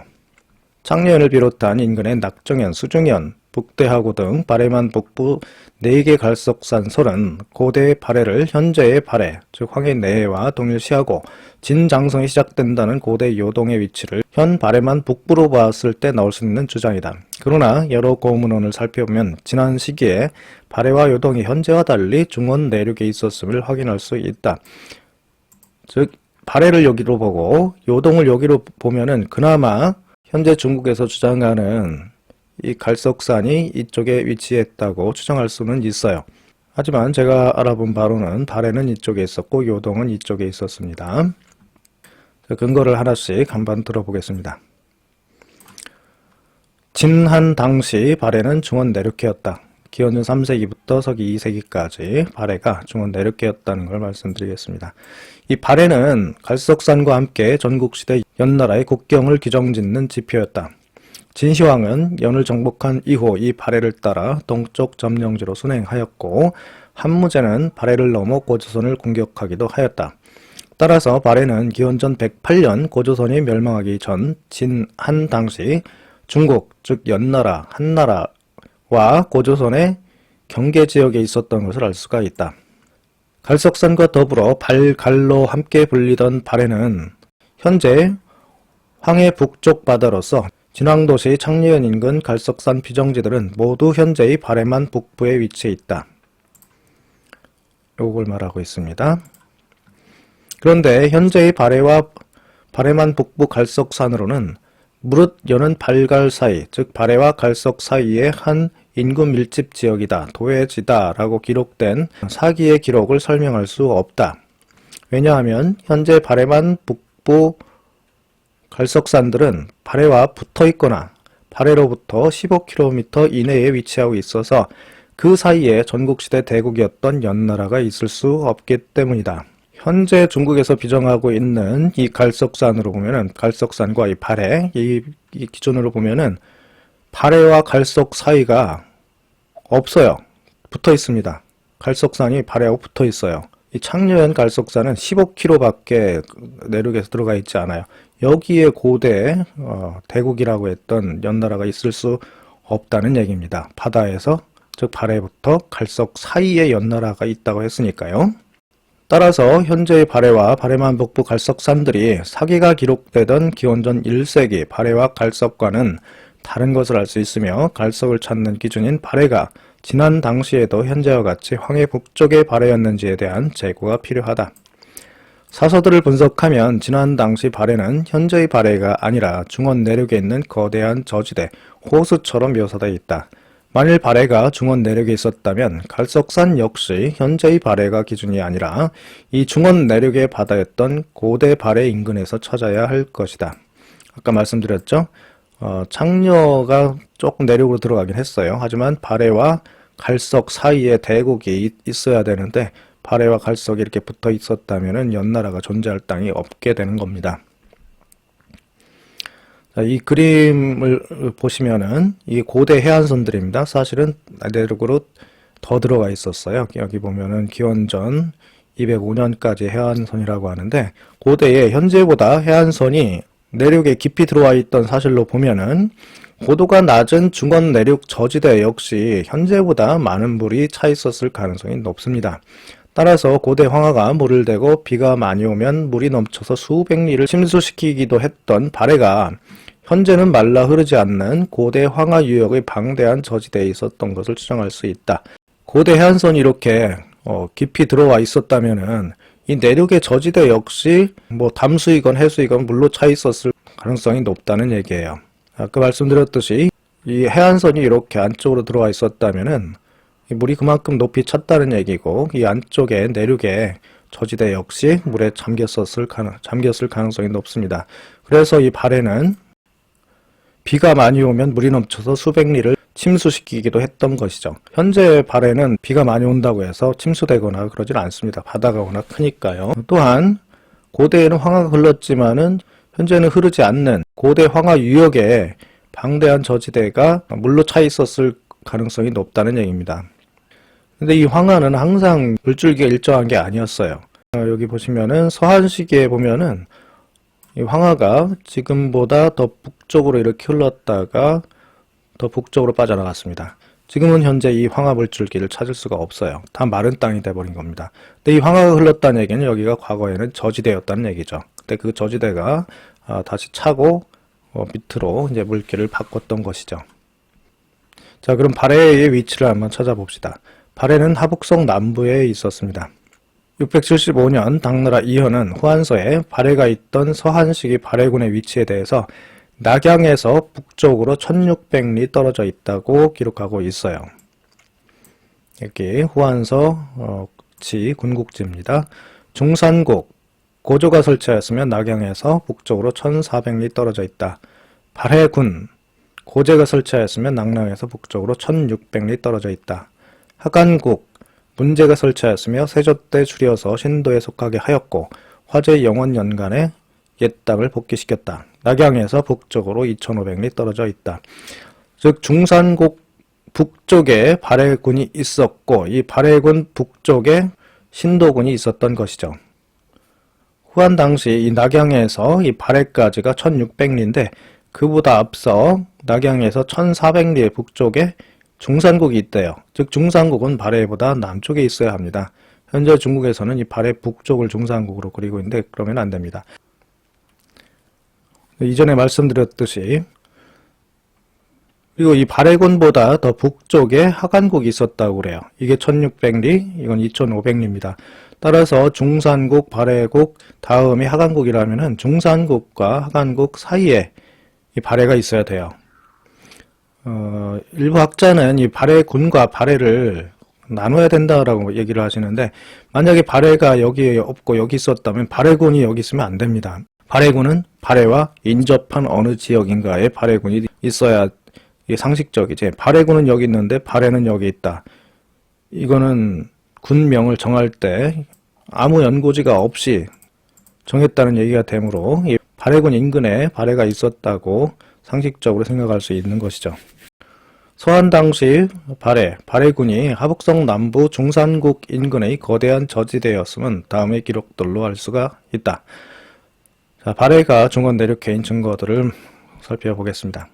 창녀현을 비롯한 인근의 낙정현, 수중현, 북대하구 등 바레만 북부 4개 갈석산설은 고대의 발해를 현재의 발해, 즉 황해 내해와 동일시하고 진장성이 시작된다는 고대 요동의 위치를 현 바레만 북부로 봤을 때 나올 수 있는 주장이다. 그러나 여러 고문원을 살펴보면 지난 시기에 발해와 요동이 현재와 달리 중원 내륙에 있었음을 확인할 수 있다. 즉 발해를 여기로 보고 요동을 여기로 보면은 그나마 현재 중국에서 주장하는 이 갈석산이 이쪽에 위치했다고 추정할 수는 있어요. 하지만 제가 알아본 바로는 발해는 이쪽에 있었고 요동은 이쪽에 있었습니다. 근거를 하나씩 한번 들어보겠습니다. 진한 당시 발해는 중원 내륙해였다. 기원전 3세기부터 서기 2세기까지 발해가 중원 내륙해였다는 걸 말씀드리겠습니다. 이 발해는 갈석산과 함께 전국시대 연나라의 국경을 규정짓는 지표였다. 진시황은 연을 정복한 이후 이 발해를 따라 동쪽 점령지로 순행하였고 한무제는 발해를 넘어 고조선을 공격하기도 하였다. 따라서 발해는 기원전 108년 고조선이 멸망하기 전 진한 당시 중국, 즉 연나라, 한나라와 고조선의 경계지역에 있었던 것을 알 수가 있다. 갈석산과 더불어 발갈로 함께 불리던 발해는 현재 황해 북쪽 바다로서 진왕도시 창리현 인근 갈석산 비정지들은 모두 현재의 바레만 북부에 위치해 있다. 요걸 말하고 있습니다. 그런데 현재의 바레만 북부 갈석산으로는 무릇 여는 발갈 사이, 즉 바레와 갈석 사이의 한 인구 밀집 지역이다, 도해지다 라고 기록된 사기의 기록을 설명할 수 없다. 왜냐하면 현재 바레만 북부 갈석산들은 바레와 붙어 있거나 바레로부터 15km 이내에 위치하고 있어서 그 사이에 전국시대 대국이었던 연나라가 있을 수 없기 때문이다. 현재 중국에서 비정하고 있는 이 갈석산으로 보면은 갈석산과 이 바레, 이 기준으로 보면은 바레와 갈석 사이가 없어요. 붙어 있습니다. 갈석산이 바레하고 붙어 있어요. 이 창려현 갈석산은 15km밖에 내륙에서 들어가 있지 않아요. 여기에 고대 대국이라고 했던 연나라가 있을 수 없다는 얘기입니다. 바다에서, 즉 바레부터 갈석 사이에 연나라가 있다고 했으니까요. 따라서 현재의 바레와 바레만 북부 갈석산들이 사기가 기록되던 기원전 1세기 바레와 갈석과는 다른 것을 알 수 있으며, 갈석을 찾는 기준인 바레가 지난 당시에도 현재와 같이 황해 북쪽의 바레였는지에 대한 재고가 필요하다. 사서들을 분석하면 지난 당시 바레는 현재의 바레가 아니라 중원 내륙에 있는 거대한 저지대, 호수처럼 묘사되어 있다. 만일 바레가 중원 내륙에 있었다면 갈석산 역시 현재의 바레가 기준이 아니라 이 중원 내륙의 바다였던 고대 바레 인근에서 찾아야 할 것이다. 아까 말씀드렸죠? 창녀가 조금 내륙으로 들어가긴 했어요. 하지만 바레와 갈석 사이에 대국이 있어야 되는데 바레와 갈석이 이렇게 붙어 있었다면 연나라가 존재할 땅이 없게 되는 겁니다. 이 그림을 보시면은 이 고대 해안선들입니다. 사실은 내륙으로 더 들어가 있었어요. 여기 보면은 기원전 205년까지 해안선이라고 하는데, 고대에 현재보다 해안선이 내륙에 깊이 들어와 있던 사실로 보면은 고도가 낮은 중원 내륙 저지대 역시 현재보다 많은 물이 차 있었을 가능성이 높습니다. 따라서 고대 황하가 물을 대고 비가 많이 오면 물이 넘쳐서 수백 리를 침수시키기도 했던 바레가 현재는 말라 흐르지 않는 고대 황하 유역의 방대한 저지대에 있었던 것을 추정할 수 있다. 고대 해안선이 이렇게 깊이 들어와 있었다면은 이 내륙의 저지대 역시 담수이건 해수이건 물로 차 있었을 가능성이 높다는 얘기예요. 아까 말씀드렸듯이 이 해안선이 이렇게 안쪽으로 들어와 있었다면은 이 물이 그만큼 높이 찼다는 얘기고, 이 안쪽에 내륙의 저지대 역시 물에 잠겼을 가능성이 높습니다. 그래서 이 바레는 비가 많이 오면 물이 넘쳐서 수백 리를 침수시키기도 했던 것이죠. 현재 바레는 비가 많이 온다고 해서 침수되거나 그러진 않습니다. 바다가 워낙 크니까요. 또한 고대에는 황하가 흘렀지만은 현재는 흐르지 않는 고대 황하 유역에 방대한 저지대가 물로 차 있었을 가능성이 높다는 얘기입니다. 근데 이 황하는 항상 물줄기가 일정한 게 아니었어요. 여기 보시면은 서한 시기에 보면은 이 황하가 지금보다 더 북쪽으로 이렇게 흘렀다가 더 북쪽으로 빠져나갔습니다. 지금은 현재 이 황하 물줄기를 찾을 수가 없어요. 다 마른 땅이 돼버린 겁니다. 근데 이 황하가 흘렀다는 얘기는 여기가 과거에는 저지대였다는 얘기죠. 근데 그 저지대가 다시 차고 밑으로 이제 물길을 바꿨던 것이죠. 자, 그럼 바레의 위치를 한번 찾아봅시다. 바레는 하북성 남부에 있었습니다. 675년 당나라 이현은 후한서에 바레가 있던 서한시기 바레군의 위치에 대해서 낙양에서 북쪽으로 1600리 떨어져 있다고 기록하고 있어요. 여기 후한서 군국지입니다. 중산국 고조가 설치하였으며 낙양에서 북쪽으로 1400리 떨어져 있다. 바레군 고제가 설치하였으며 낙랑에서 북쪽으로 1600리 떨어져 있다. 하간국 문제가 설치하였으며 세조 때 줄여서 신도에 속하게 하였고 화제 영원 연간에 옛 땅을 복귀시켰다. 낙양에서 북쪽으로 2500리 떨어져 있다. 즉 중산국 북쪽에 바레군이 있었고 이 바레군 북쪽에 신도군이 있었던 것이죠. 후한 당시 이 낙양에서 이 바레까지가 1600리인데 그보다 앞서 낙양에서 1400리의 북쪽에 중산국이 있대요. 즉 중산국은 바레보다 남쪽에 있어야 합니다. 현재 중국에서는 이 바레 북쪽을 중산국으로 그리고 있는데 그러면 안 됩니다. 이전에 말씀드렸듯이 그리고 이 발해군보다 더 북쪽에 하간국이 있었다고 그래요. 이게 1600리, 이건 2500리입니다. 따라서 중산국, 발해국, 다음이 하간국이라면은 중산국과 하간국 사이에 이 발해가 있어야 돼요. 일부 학자는 이 발해군과 발해를 나눠야 된다라고 얘기를 하시는데, 만약에 발해가 여기에 없고 여기 있었다면 발해군이 여기 있으면 안 됩니다. 발해군은 발해와 인접한 어느 지역인가에 발해군이 있어야 이게 상식적이지. 발해군은 여기 있는데 발해는 여기 있다. 이거는 군명을 정할 때 아무 연고지가 없이 정했다는 얘기가 되므로 이 발해군 인근에 발해가 있었다고 상식적으로 생각할 수 있는 것이죠. 서한 당시 발해군이 하북성 남부 중산국 인근의 거대한 저지대였음은 다음의 기록들로 알 수가 있다. 자, 발해가 중원 내륙해인 증거들을 살펴보겠습니다.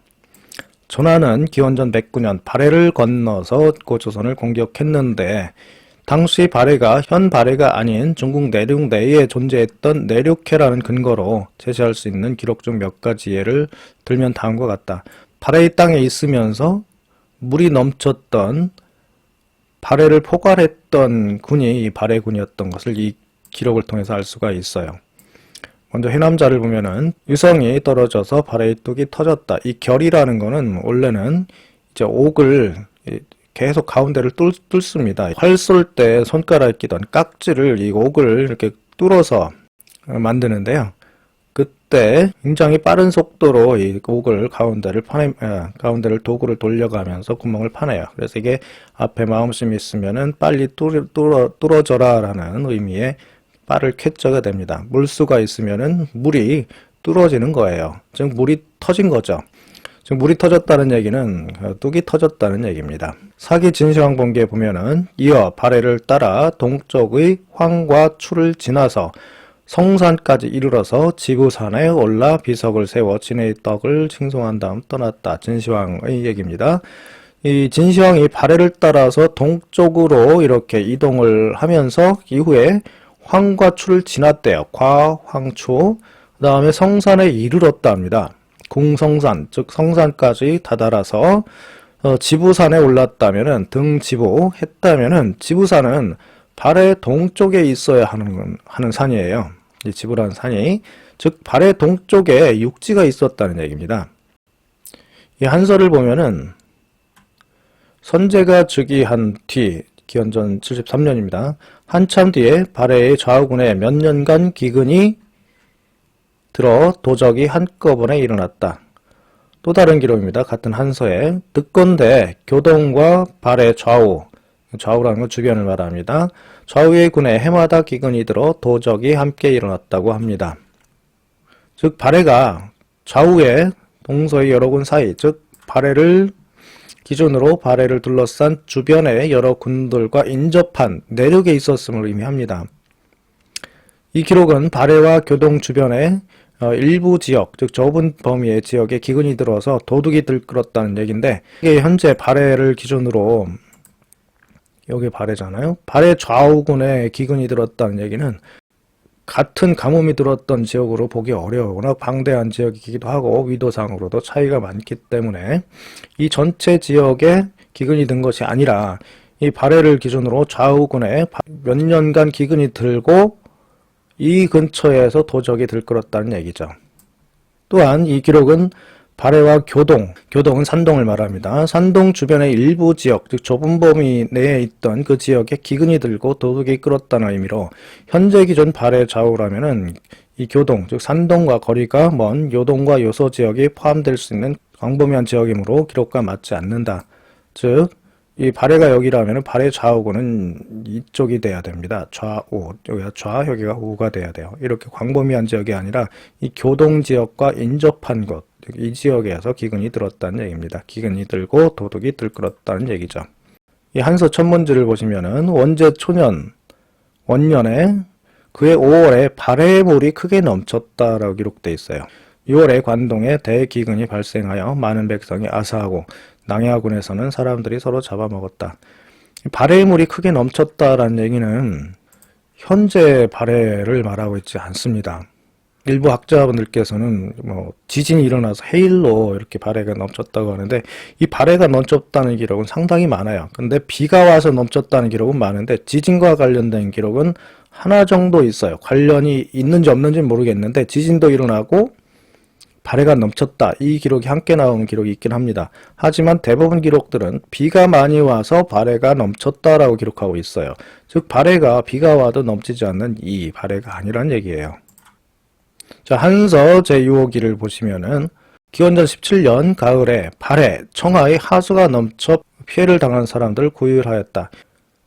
전하는 기원전 109년 발해를 건너서 고조선을 공격했는데, 당시 발해가 현 발해가 아닌 중국 내륙 내에 존재했던 내륙해라는 근거로 제시할 수 있는 기록 중 몇 가지 예를 들면 다음과 같다. 발해의 땅에 있으면서 물이 넘쳤던 발해를 포괄했던 군이 이 발해군이었던 것을 이 기록을 통해서 알 수가 있어요. 먼저 해남자를 보면은 유성이 떨어져서 발해의 뚝이 터졌다. 이 결이라는 거는 원래는 이제 옥을 계속 가운데를 뚫습니다. 활 쏠 때 손가락에 끼던 깍지를 이 옥을 이렇게 뚫어서 만드는데요. 그때 굉장히 빠른 속도로 이 옥을 가운데를 도구를 돌려가면서 구멍을 파내요. 그래서 이게 앞에 마음심이 있으면은 빨리 뚫어져라 라는 의미의 빠를 쾌자가 됩니다. 물수가 있으면은 물이 뚫어지는 거예요. 즉 물이 터진 거죠. 즉 물이 터졌다는 얘기는 뚝이 터졌다는 얘기입니다. 사기 진시황본기에 보면은 이어 발해를 따라 동쪽의 황과 추를 지나서 성산까지 이르러서 지부산에 올라 비석을 세워 진해의 떡을 칭송한 다음 떠났다. 진시황의 얘기입니다. 이 진시황이 발해를 따라서 동쪽으로 이렇게 이동을 하면서 이후에 황과 추를 지났대요. 과황추. 그 다음에 성산에 이르렀다 합니다. 궁성산, 즉 성산까지 다다라서 지부산에 올랐다면은 등지부했다면은 지부산은 발해 동쪽에 있어야 하는 산이에요. 이 지부라는 산이, 즉 발해 동쪽에 육지가 있었다는 얘기입니다. 이 한설을 보면은 선제가 즉위한 뒤 기원전 73년입니다. 한참 뒤에 발해의 좌우군에 몇 년간 기근이 들어 도적이 한꺼번에 일어났다. 또 다른 기록입니다. 같은 한서에 듣건대 교동과 발해 좌우라는 건 주변을 말합니다. 좌우의 군에 해마다 기근이 들어 도적이 함께 일어났다고 합니다. 즉 발해가 좌우의 동서의 여러 군 사이, 즉 발해를 기준으로 발해를 둘러싼 주변의 여러 군들과 인접한 내륙에 있었음을 의미합니다. 이 기록은 발해와 교동 주변의 일부 지역, 즉 좁은 범위의 지역에 기근이 들어서 도둑이 들끓었다는 얘기인데, 이게 현재 발해를 기준으로 여기 발해잖아요. 발해 좌우군에 기근이 들었다는 얘기는 같은 가뭄이 들었던 지역으로 보기 어려우거나 방대한 지역이기도 하고 위도상으로도 차이가 많기 때문에 이 전체 지역에 기근이 든 것이 아니라 이 발해를 기준으로 좌우군에 몇 년간 기근이 들고 이 근처에서 도적이 들끓었다는 얘기죠. 또한 이 기록은 발해와 교동은 산동을 말합니다. 산동 주변의 일부 지역, 즉 좁은 범위 내에 있던 그 지역에 기근이 들고 도둑이 끌었다는 의미로 현재 기준 발해 좌우라면은 이 교동, 즉 산동과 거리가 먼 요동과 요소 지역이 포함될 수 있는 광범위한 지역이므로 기록과 맞지 않는다. 즉 이 발해가 여기라면은 발해 좌우군은 이쪽이 돼야 됩니다. 좌우, 여기가 좌, 여기가 우가 돼야 돼요. 이렇게 광범위한 지역이 아니라 이 교동 지역과 인접한 곳, 이 지역에서 기근이 들었다는 얘기입니다. 기근이 들고 도둑이 들끓었다는 얘기죠. 이 한서 천문지를 보시면은 원제 초년 원년에 그해 5월에 발해의 물이 크게 넘쳤다라고 기록되어 있어요. 6월에 관동에 대기근이 발생하여 많은 백성이 아사하고 낭야군에서는 사람들이 서로 잡아먹었다. 발해의 물이 크게 넘쳤다라는 얘기는 현재 발해를 말하고 있지 않습니다. 일부 학자분들께서는 뭐 지진이 일어나서 해일로 이렇게 발해가 넘쳤다고 하는데, 이 발해가 넘쳤다는 기록은 상당히 많아요. 근데 비가 와서 넘쳤다는 기록은 많은데 지진과 관련된 기록은 하나 정도 있어요. 관련이 있는지 없는지 모르겠는데 지진도 일어나고 발해가 넘쳤다, 이 기록이 함께 나오는 기록이 있긴 합니다. 하지만 대부분 기록들은 비가 많이 와서 발해가 넘쳤다라고 기록하고 있어요. 즉 발해가 비가 와도 넘치지 않는 이 발해가 아니란 얘기예요. 자, 한서 제6호기를 보시면은 기원전 17년 가을에 발해, 청하의 하수가 넘쳐 피해를 당한 사람들을 구휼하였다.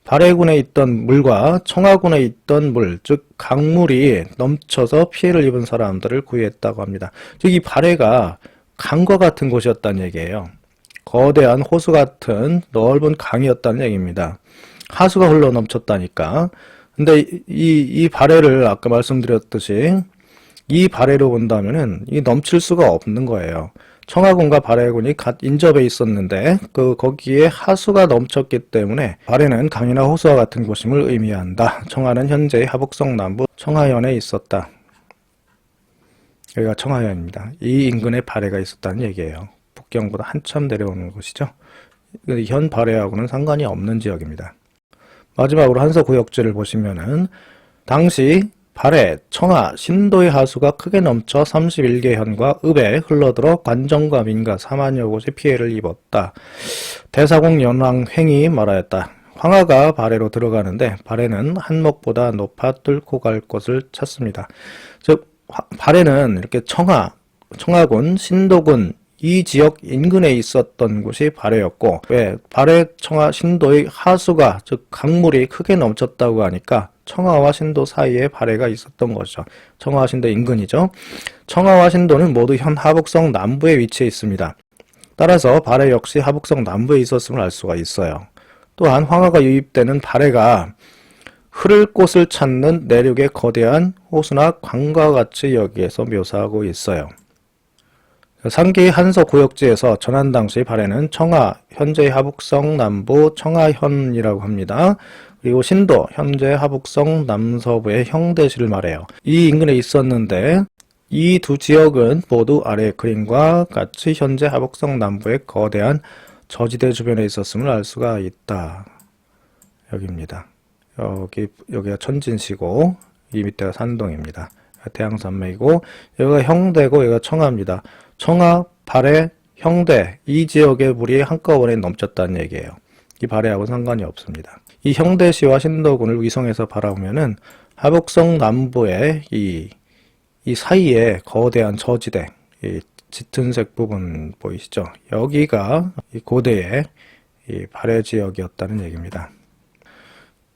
발해군에 있던 물과 청하군에 있던 물, 즉 강물이 넘쳐서 피해를 입은 사람들을 구했다고 합니다. 즉 이 발해가 강과 같은 곳이었다는 얘기예요. 거대한 호수 같은 넓은 강이었다는 얘기입니다. 하수가 흘러 넘쳤다니까. 근데 이 발해를 아까 말씀드렸듯이 이 발해로 본다면은 이 넘칠 수가 없는 거예요. 청하군과 발해군이 갓 인접해 있었는데 거기에 하수가 넘쳤기 때문에 발해는 강이나 호수와 같은 곳임을 의미한다. 청하는 현재의 하북성 남부 청하현에 있었다. 여기가 청하현입니다. 이 인근에 발해가 있었다는 얘기예요. 북경보다 한참 내려오는 곳이죠. 현 발해하고는 상관이 없는 지역입니다. 마지막으로 한서구역지를 보시면은 당시 발해, 청하, 신도의 하수가 크게 넘쳐 31개 현과 읍에 흘러들어 관정과 민가 4만여 곳이 피해를 입었다. 대사공 연왕횡이 말하였다. 황하가 발해로 들어가는데 발해는 한목보다 높아 뚫고 갈 곳을 찾습니다. 즉 발해는 이렇게 청하군, 신도군 이 지역 인근에 있었던 곳이 발해였고, 왜 발해, 청하, 신도의 하수가 즉 강물이 크게 넘쳤다고 하니까 청하와 신도 사이에 발해가 있었던 것이죠. 청하와 신도 인근이죠. 청하와 신도는 모두 현 하북성 남부에 위치해 있습니다. 따라서 발해 역시 하북성 남부에 있었음을 알 수가 있어요. 또한 황하가 유입되는 발해가 흐를 곳을 찾는 내륙의 거대한 호수나 강과 같이 여기에서 묘사하고 있어요. 상기 한서 구역지에서 전한 당시 발해는 청하, 현재의 하북성 남부 청하현이라고 합니다. 그리고 신도, 현재 하북성 남서부의 형대시를 말해요. 이 인근에 있었는데 이 두 지역은 모두 아래 그림과 같이 현재 하북성 남부의 거대한 저지대 주변에 있었음을 알 수가 있다. 여기입니다. 여기가 천진시고 이 밑에가 산동입니다. 대양산맥이고 여기가 형대고 여기가 청하입니다. 청하, 발해, 형대 이 지역의 물이 한꺼번에 넘쳤다는 얘기예요. 이 발해하고는 상관이 없습니다. 이 형대시와 신도군을 위성에서 바라보면은 하북성 남부의 이 사이에 거대한 저지대, 이 짙은색 부분 보이시죠? 여기가 이 고대의 이 발해 지역이었다는 얘기입니다.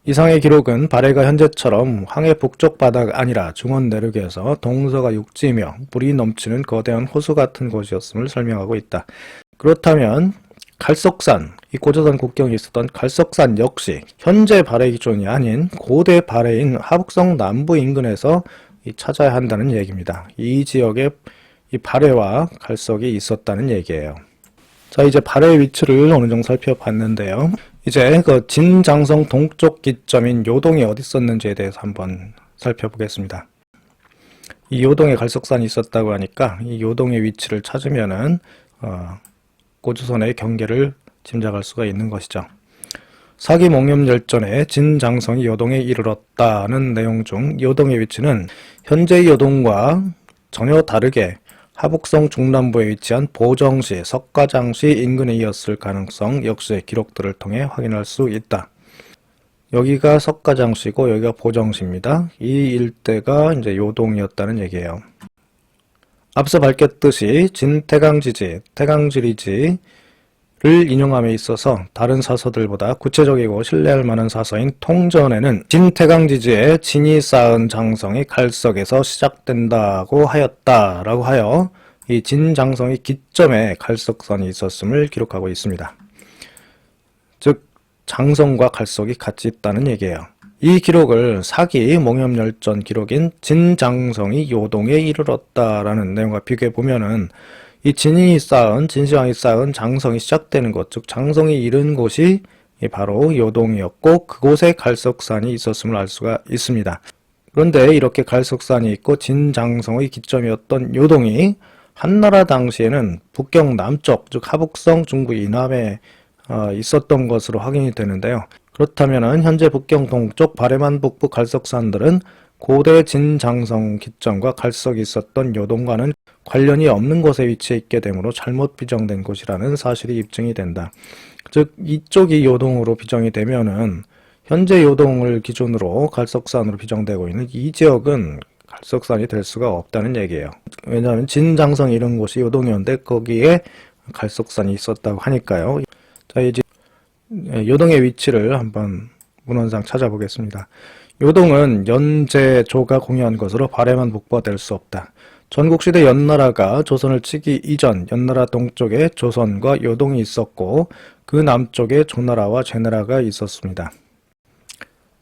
이상의 기록은 발해가 현재처럼 황해 북쪽 바다가 아니라 중원 내륙에서 동서가 육지이며 물이 넘치는 거대한 호수 같은 곳이었음을 설명하고 있다. 그렇다면 갈석산, 이 고조선 국경에 있었던 갈석산 역시 현재 발해 기존이 아닌 고대 발해인 하북성 남부 인근에서 찾아야 한다는 얘기입니다. 이 지역에 이 발해와 갈석이 있었다는 얘기예요. 자, 이제 발해의 위치를 어느 정도 살펴봤는데요. 이제 그 진장성 동쪽 기점인 요동이 어디 있었는지에 대해서 한번 살펴보겠습니다. 이 요동에 갈석산이 있었다고 하니까 이 요동의 위치를 찾으면은 고조선의 경계를 짐작할 수가 있는 것이죠. 사기 목념열전에 진장성이 요동에 이르렀다는 내용 중 요동의 위치는 현재 요동과 전혀 다르게 하북성 중남부에 위치한 보정시, 석가장시 인근에 이었을 가능성 역시 기록들을 통해 확인할 수 있다. 여기가 석가장시고 여기가 보정시입니다. 이 일대가 이제 요동이었다는 얘기예요. 앞서 밝혔듯이 진태강지지, 태강지리지를 인용함에 있어서 다른 사서들보다 구체적이고 신뢰할 만한 사서인 통전에는 진태강지지에 진이 쌓은 장성이 갈석에서 시작된다고 하였다라고 하여 이 진장성의 기점에 갈석선이 있었음을 기록하고 있습니다. 즉 장성과 갈석이 같이 있다는 얘기예요. 이 기록을 사기 몽염열전 기록인 진장성이 요동에 이르렀다라는 내용과 비교해 보면은 이 진시황이 쌓은 장성이 시작되는 곳, 즉 장성이 이른 곳이 바로 요동이었고 그곳에 갈석산이 있었음을 알 수가 있습니다. 그런데 이렇게 갈석산이 있고 진장성의 기점이었던 요동이 한나라 당시에는 북경 남쪽, 즉 하북성 중부 이남에 있었던 것으로 확인이 되는데요. 그렇다면 현재 북경 동쪽 바레만 북부 갈석산들은 고대 진장성 기점과 갈석이 있었던 요동과는 관련이 없는 곳에 위치해 있게 되므로 잘못 비정된 곳이라는 사실이 입증이 된다. 즉 이쪽이 요동으로 비정이 되면은 현재 요동을 기준으로 갈석산으로 비정되고 있는 이 지역은 갈석산이 될 수가 없다는 얘기예요. 왜냐하면 진장성 이런 곳이 요동이었는데 거기에 갈석산이 있었다고 하니까요. 자, 이제 요동의 위치를 한번 문헌상 찾아보겠습니다. 요동은 연제조가 공유한 것으로 바레만 북부가 될 수 없다. 전국시대 연나라가 조선을 치기 이전 연나라 동쪽에 조선과 요동이 있었고 그 남쪽에 조나라와 제나라가 있었습니다.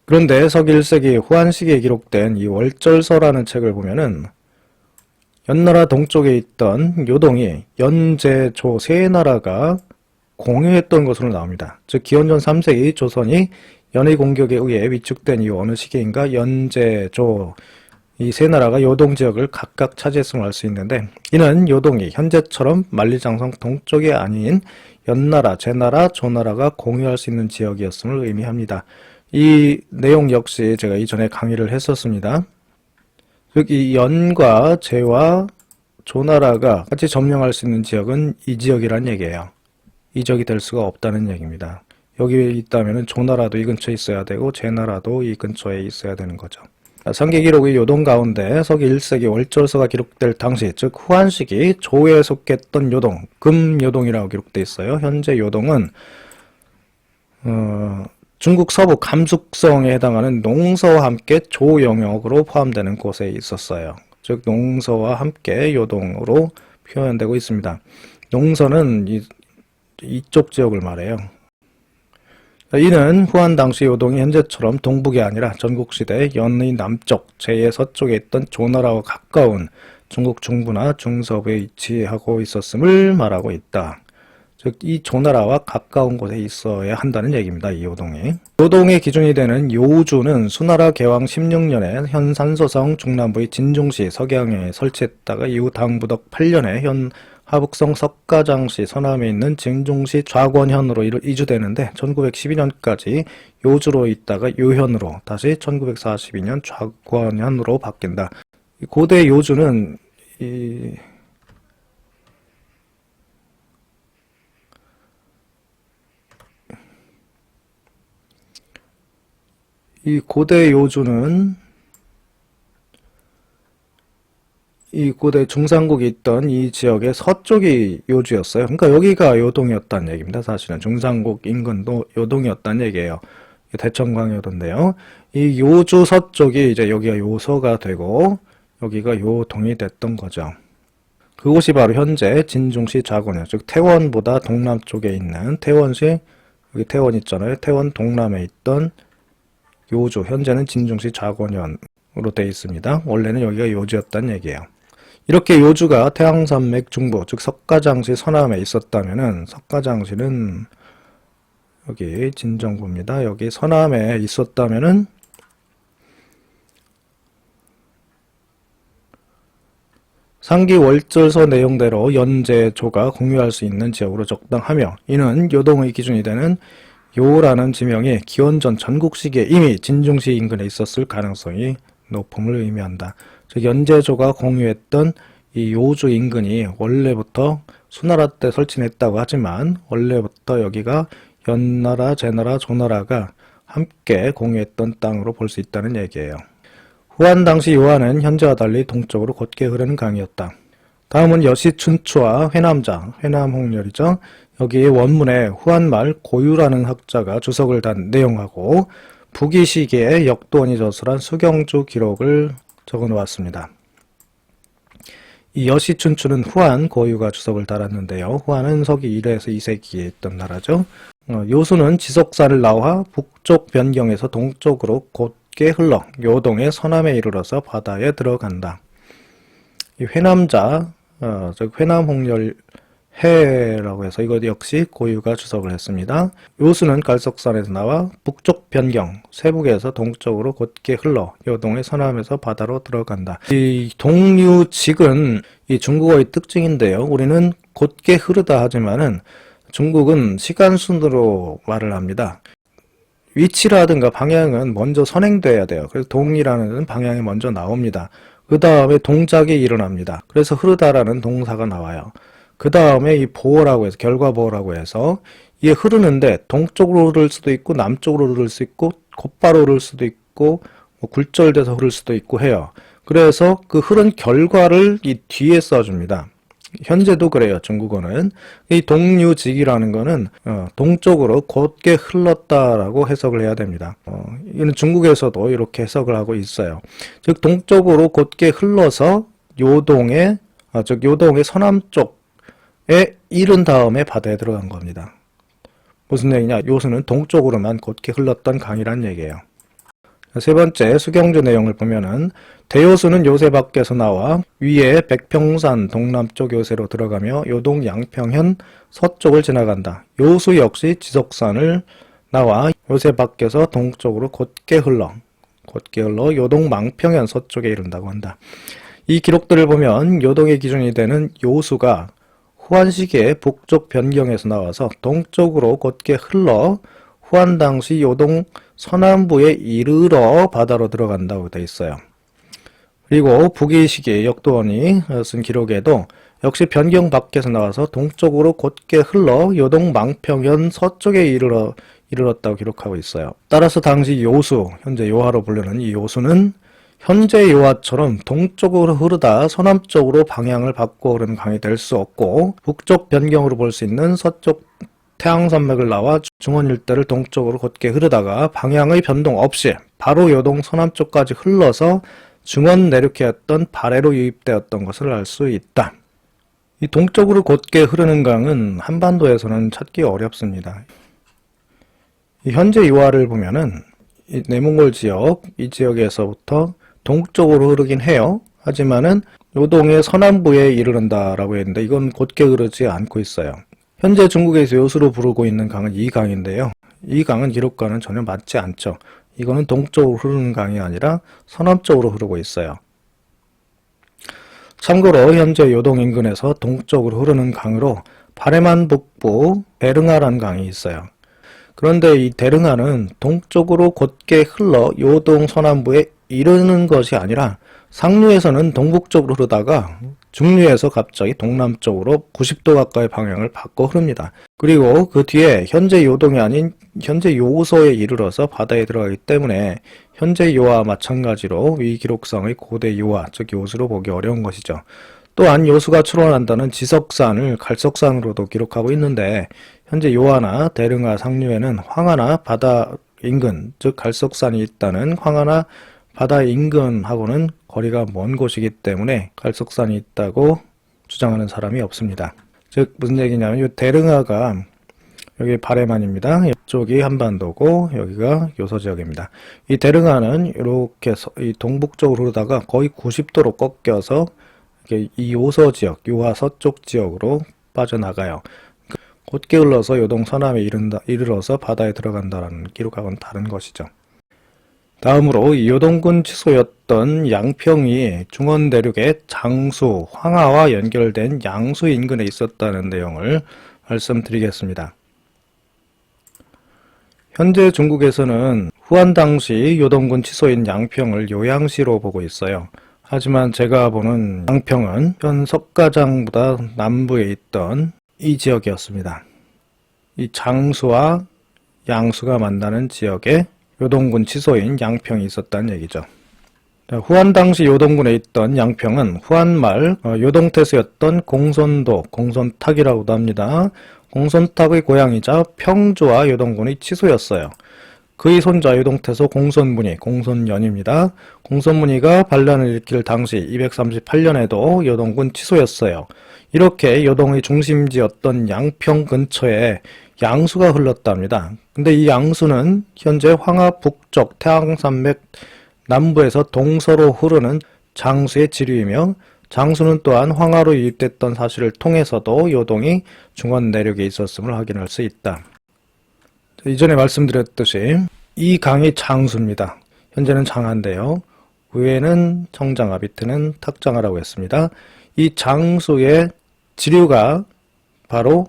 그런데 서기 1세기 후한 시기에 기록된 이 월절서라는 책을 보면은 연나라 동쪽에 있던 요동이 연제조 세 나라가 공유했던 것으로 나옵니다. 즉 기원전 3세기 조선이 연의 공격에 의해 위축된 이후 어느 시기인가 연제조 이 세 나라가 요동 지역을 각각 차지했음을 알 수 있는데 이는 요동이 현재처럼 만리장성 동쪽이 아닌 연나라, 제나라, 조나라가 공유할 수 있는 지역이었음을 의미합니다. 이 내용 역시 제가 이전에 강의를 했었습니다. 즉 이 연과 제와 조나라가 같이 점령할 수 있는 지역은 이 지역이란 얘기예요. 이 지역이 될 수가 없다는 얘기입니다. 여기에 있다면 조나라도 이 근처에 있어야 되고 제나라도 이 근처에 있어야 되는 거죠. 상기 기록의 요동 가운데 서기 1세기 월절서가 기록될 당시, 즉 후한시기 조에 속했던 요동, 금요동이라고 기록되어 있어요. 현재 요동은 중국 서부 감숙성에 해당하는 농서와 함께 조 영역으로 포함되는 곳에 있었어요. 즉 농서와 함께 요동으로 표현되고 있습니다. 농서는 이쪽 지역을 말해요. 이는 후한 당시 요동이 현재처럼 동북이 아니라 전국시대 연의 남쪽, 제의 서쪽에 있던 조나라와 가까운 중국 중부나 중서부에 위치하고 있었음을 말하고 있다. 즉 이 조나라와 가까운 곳에 있어야 한다는 얘기입니다. 이 요동이. 요동의 기준이 되는 요주는 수나라 개왕 16년에 현 산소성 중남부의 진종시 석양에 설치했다가 이후 당부덕 8년에 현 하북성 석가장시 서남에 있는 진종시 좌권현으로 이주되는데 1912년까지 요주로 있다가 요현으로 다시 1942년 좌권현으로 바뀐다. 고대 요주는 이 고대 요주는 이 고대 중산국이 있던 이 지역의 서쪽이 요주였어요. 그러니까 여기가 요동이었다는 얘기입니다. 사실은 중산국 인근도 요동이었다는 얘기예요. 대천광요도인데요. 이 요주 서쪽이 이제 여기가 요서가 되고 여기가 요동이 됐던 거죠. 그곳이 바로 현재 진종시 좌권현, 즉 태원보다 동남쪽에 있는 태원시, 여기 태원 있잖아요. 태원 동남에 있던 요주, 현재는 진종시 좌권현으로 되어 있습니다. 원래는 여기가 요주였다는 얘기예요. 이렇게 요주가 태항산맥 중부, 즉 석가장시 서남에 있었다면은 석가장시는 여기 진정부입니다. 여기 서남에 있었다면은 상기 월절서 내용대로 연제조가 공유할 수 있는 지역으로 적당하며 이는 요동의 기준이 되는 요라는 지명이 기원전 전국시기에 이미 진종시 인근에 있었을 가능성이 높음을 의미한다. 즉 연제조가 공유했던 이 요주 인근이 원래부터 수나라 때 설치했다고 하지만 원래부터 여기가 연나라, 제나라, 조나라가 함께 공유했던 땅으로 볼 수 있다는 얘기예요. 후한 당시 요한은 현재와 달리 동쪽으로 곧게 흐르는 강이었다. 다음은 여시춘추와 회남자, 회남홍렬이죠. 여기에 원문에 후한말 고유라는 학자가 주석을 단 내용하고 부기 시기에 역도원이 저술한 수경주 기록을 적어 놓았습니다. 이 여시춘추는 후한 고유가 주석을 달았는데요. 후한은 서기 1에서 2세기에 있던 나라죠. 요수는 지속사를 나와 북쪽 변경에서 동쪽으로 곧게 흘러 요동의 서남에 이르러서 바다에 들어간다. 이 회남자, 즉 회남홍렬 해라고 해서 이것 역시 고유가 주석을 했습니다. 요수는 갈석산에서 나와 북쪽 변경, 세북에서 동쪽으로 곧게 흘러 요동의 서남에서 바다로 들어간다. 이 동류직은 이 중국어의 특징인데요. 우리는 곧게 흐르다 하지만은 중국은 시간순으로 말을 합니다. 위치라든가 방향은 먼저 선행돼야 돼요. 그래서 동이라는 방향이 먼저 나옵니다. 그 다음에 동작이 일어납니다. 그래서 흐르다라는 동사가 나와요. 그 다음에 이 보어라고 해서, 결과보어라고 해서 이게 흐르는데 동쪽으로 흐를 수도 있고 남쪽으로 흐를 수 있고 곧바로 흐를 수도 있고 뭐 굴절돼서 흐를 수도 있고 해요. 그래서 그 흐른 결과를 이 뒤에 써줍니다. 현재도 그래요. 중국어는 이 동류직이라는 거는 동쪽으로 곧게 흘렀다라고 해석을 해야 됩니다. 이는 중국에서도 이렇게 해석을 하고 있어요. 즉 동쪽으로 곧게 흘러서 요동의 서남쪽에 이른 다음에 바다에 들어간 겁니다. 무슨 얘기냐? 요수는 동쪽으로만 곧게 흘렀던 강이란 얘기예요. 세 번째 수경주 내용을 보면은 대요수는 요새 밖에서 나와 위에 백평산 동남쪽 요새로 들어가며 요동 양평현 서쪽을 지나간다. 요수 역시 지석산을 나와 요새 밖에서 동쪽으로 곧게 흘러 요동 망평현 서쪽에 이른다고 한다. 이 기록들을 보면 요동의 기준이 되는 요수가 후한 시기에 북쪽 변경에서 나와서 동쪽으로 곧게 흘러 후한 당시 요동 서남부에 이르러 바다로 들어간다고 되어 있어요. 그리고 북위 시기에 역도원이 쓴 기록에도 역시 변경 밖에서 나와서 동쪽으로 곧게 흘러 요동 망평현 서쪽에 이르렀다고 기록하고 있어요. 따라서 당시 요수, 현재 요하로 부르는 이 요수는 현재 요하처럼 동쪽으로 흐르다 서남쪽으로 방향을 바꿔 흐르는 강이 될 수 없고 북쪽 변경으로 볼 수 있는 서쪽 태양산맥을 나와 중원 일대를 동쪽으로 곧게 흐르다가 방향의 변동 없이 바로 요동 서남쪽까지 흘러서 중원 내륙해였던 발해로 유입되었던 것을 알 수 있다. 이 동쪽으로 곧게 흐르는 강은 한반도에서는 찾기 어렵습니다. 이 현재 요하를 보면은 이 내몽골 지역, 이 지역에서부터 동쪽으로 흐르긴 해요. 하지만은 요동의 서남부에 이르른다라고 했는데 이건 곧게 흐르지 않고 있어요. 현재 중국에서 요수로 부르고 있는 강은 이 강인데요. 이 강은 기록과는 전혀 맞지 않죠. 이거는 동쪽으로 흐르는 강이 아니라 서남쪽으로 흐르고 있어요. 참고로 현재 요동 인근에서 동쪽으로 흐르는 강으로 바레만 북부 데릉하라는 강이 있어요. 그런데 이 데릉하는 동쪽으로 곧게 흘러 요동 서남부에 이르는 것이 아니라 상류에서는 동북쪽으로 흐르다가 중류에서 갑자기 동남쪽으로 90도 가까이 방향을 바꿔 흐릅니다. 그리고 그 뒤에 현재 요동이 아닌 현재 요소에 이르러서 바다에 들어가기 때문에 현재 요와 마찬가지로 위 기록상의 고대 요하, 즉 요수로 보기 어려운 것이죠. 또한 요수가 출원한다는 지석산을 갈석산으로도 기록하고 있는데 현재 요하나 대릉하 상류에는 황하나 바다 인근, 즉 갈석산이 있다는 황하나 바다 인근하고는 거리가 먼 곳이기 때문에 갈석산이 있다고 주장하는 사람이 없습니다. 즉 무슨 얘기냐면 이 대릉하가 여기 바레만입니다. 이쪽이 한반도고 여기가 요서 지역입니다. 이 대릉하는 이렇게 이 동북쪽으로 흐르다가 거의 90도로 꺾여서 이 요서 지역, 요하 서쪽 지역으로 빠져나가요. 곧게 흘러서 요동 서남에 이르러서 바다에 들어간다는 기록하고는 다른 것이죠. 다음으로 이 요동군 치소였던 양평이 중원 대륙의 장수, 황하와 연결된 양수 인근에 있었다는 내용을 말씀드리겠습니다. 현재 중국에서는 후한 당시 요동군 치소인 양평을 요양시로 보고 있어요. 하지만 제가 보는 양평은 현 석가장보다 남부에 있던 이 지역이었습니다. 이 장수와 양수가 만나는 지역에 요동군 치소인 양평이 있었다는 얘기죠. 후한 당시 요동군에 있던 양평은 후한말 요동태수였던 공손도, 공손탁이라고도 합니다. 공손탁의 고향이자 평주와 요동군의 치소였어요. 그의 손자 요동태소 공손문희, 공손연입니다. 공손문희가 반란을 일으킬 당시 238년에도 요동군 치소였어요. 이렇게 요동의 중심지였던 양평 근처에 양수가 흘렀답니다. 근데 이 양수는 현재 황하 북쪽 태양산맥 남부에서 동서로 흐르는 장수의 지류이며 장수는 또한 황하로 유입됐던 사실을 통해서도 요동이 중원 내륙에 있었음을 확인할 수 있다. 이전에 말씀드렸듯이 이 강이 장수입니다. 현재는 장하인데요. 위에는 청장하, 밑에는 탁장하라고 했습니다. 이 장수의 지류가 바로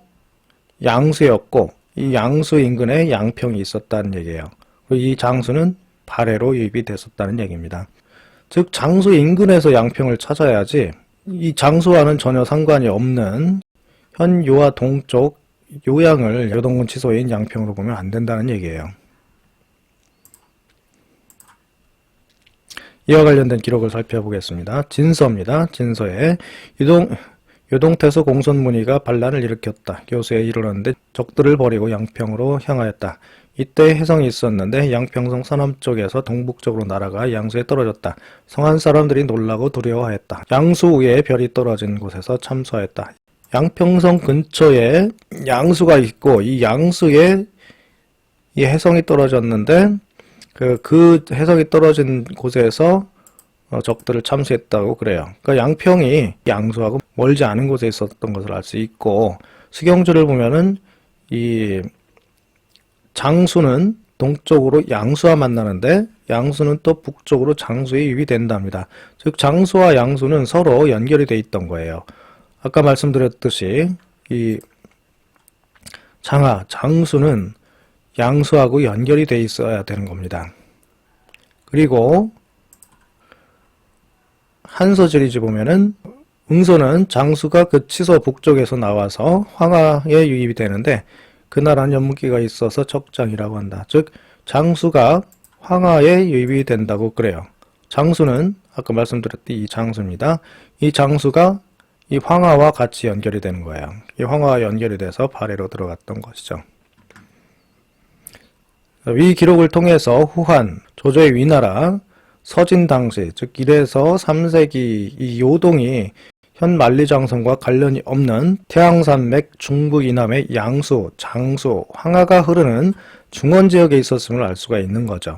양수였고 이 양수 인근에 양평이 있었다는 얘기예요. 이 장수는 발해로 유입이 됐었다는 얘기입니다. 즉 장수 인근에서 양평을 찾아야지 이 장수와는 전혀 상관이 없는 현 요하 동쪽 요양을 요동군 치소인 양평으로 보면 안 된다는 얘기예요. 이와 관련된 기록을 살펴보겠습니다. 진서입니다. 진서에 요동태수 공손문의가 반란을 일으켰다. 교수에 이르렀는데 적들을 버리고 양평으로 향하였다. 이때 해성이 있었는데 양평성 서남쪽에서 동북쪽으로 날아가 양수에 떨어졌다. 성한 사람들이 놀라고 두려워하였다. 양수 위에 별이 떨어진 곳에서 참수하였다. 양평성 근처에 양수가 있고 이 양수에 이 해성이 떨어졌는데 그 해성이 떨어진 곳에서 적들을 참수했다고 그래요. 그러니까 양평이 양수하고 멀지 않은 곳에 있었던 것을 알 수 있고 수경주를 보면은 이 장수는 동쪽으로 양수와 만나는데 양수는 또 북쪽으로 장수에 유입이 된답니다. 즉 장수와 양수는 서로 연결이 돼 있던 거예요. 아까 말씀드렸듯이 이 장수는 양수하고 연결이 돼 있어야 되는 겁니다. 그리고 한서지리지 보면은 응소는 장수가 그 치소 북쪽에서 나와서 황하에 유입이 되는데 그 나라는 연문기가 있어서 적장이라고 한다. 즉 장수가 황하에 유입이 된다고 그래요. 장수는 아까 말씀드렸듯이 이 장수입니다. 이 장수가 이 황하와 같이 연결이 되는 거예요. 이 황하와 연결이 돼서 발해로 들어갔던 것이죠. 위 기록을 통해서 후한 조조의 위나라 서진 당시 즉 1에서 3세기 이 요동이 현 만리장성과 관련이 없는 태양산맥 중부 이남의 양수, 장수, 황하가 흐르는 중원지역에 있었음을 알 수가 있는 거죠.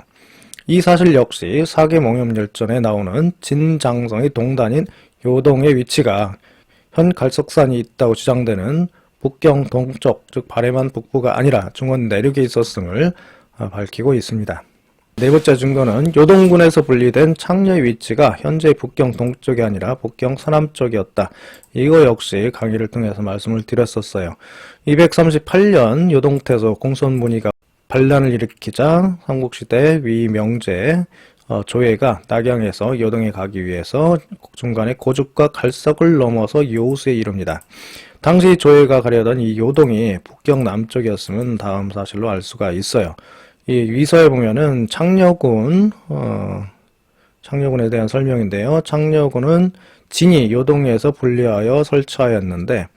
이 사실 역시 사계몽염열전에 나오는 진장성의 동단인 요동의 위치가 현 갈석산이 있다고 주장되는 북경 동쪽 즉 발해만 북부가 아니라 중원 내륙에 있었음을 밝히고 있습니다. 네 번째 증거는 요동군에서 분리된 창녀의 위치가 현재 북경 동쪽이 아니라 북경 서남쪽이었다. 이거 역시 강의를 통해서 말씀을 드렸었어요. 238년 요동태소 공손문의가 반란을 일으키자 삼국시대 위명제 조예가 낙양에서 요동에 가기 위해서 중간에 고죽과 갈석을 넘어서 요수에 이릅니다. 당시 조예가 가려던 이 요동이 북경 남쪽이었음은 다음 사실로 알 수가 있어요. 이 위서에 보면은 창녀군에 대한 설명인데요. 창녀군은 진이 요동에서 분리하여 설치하였는데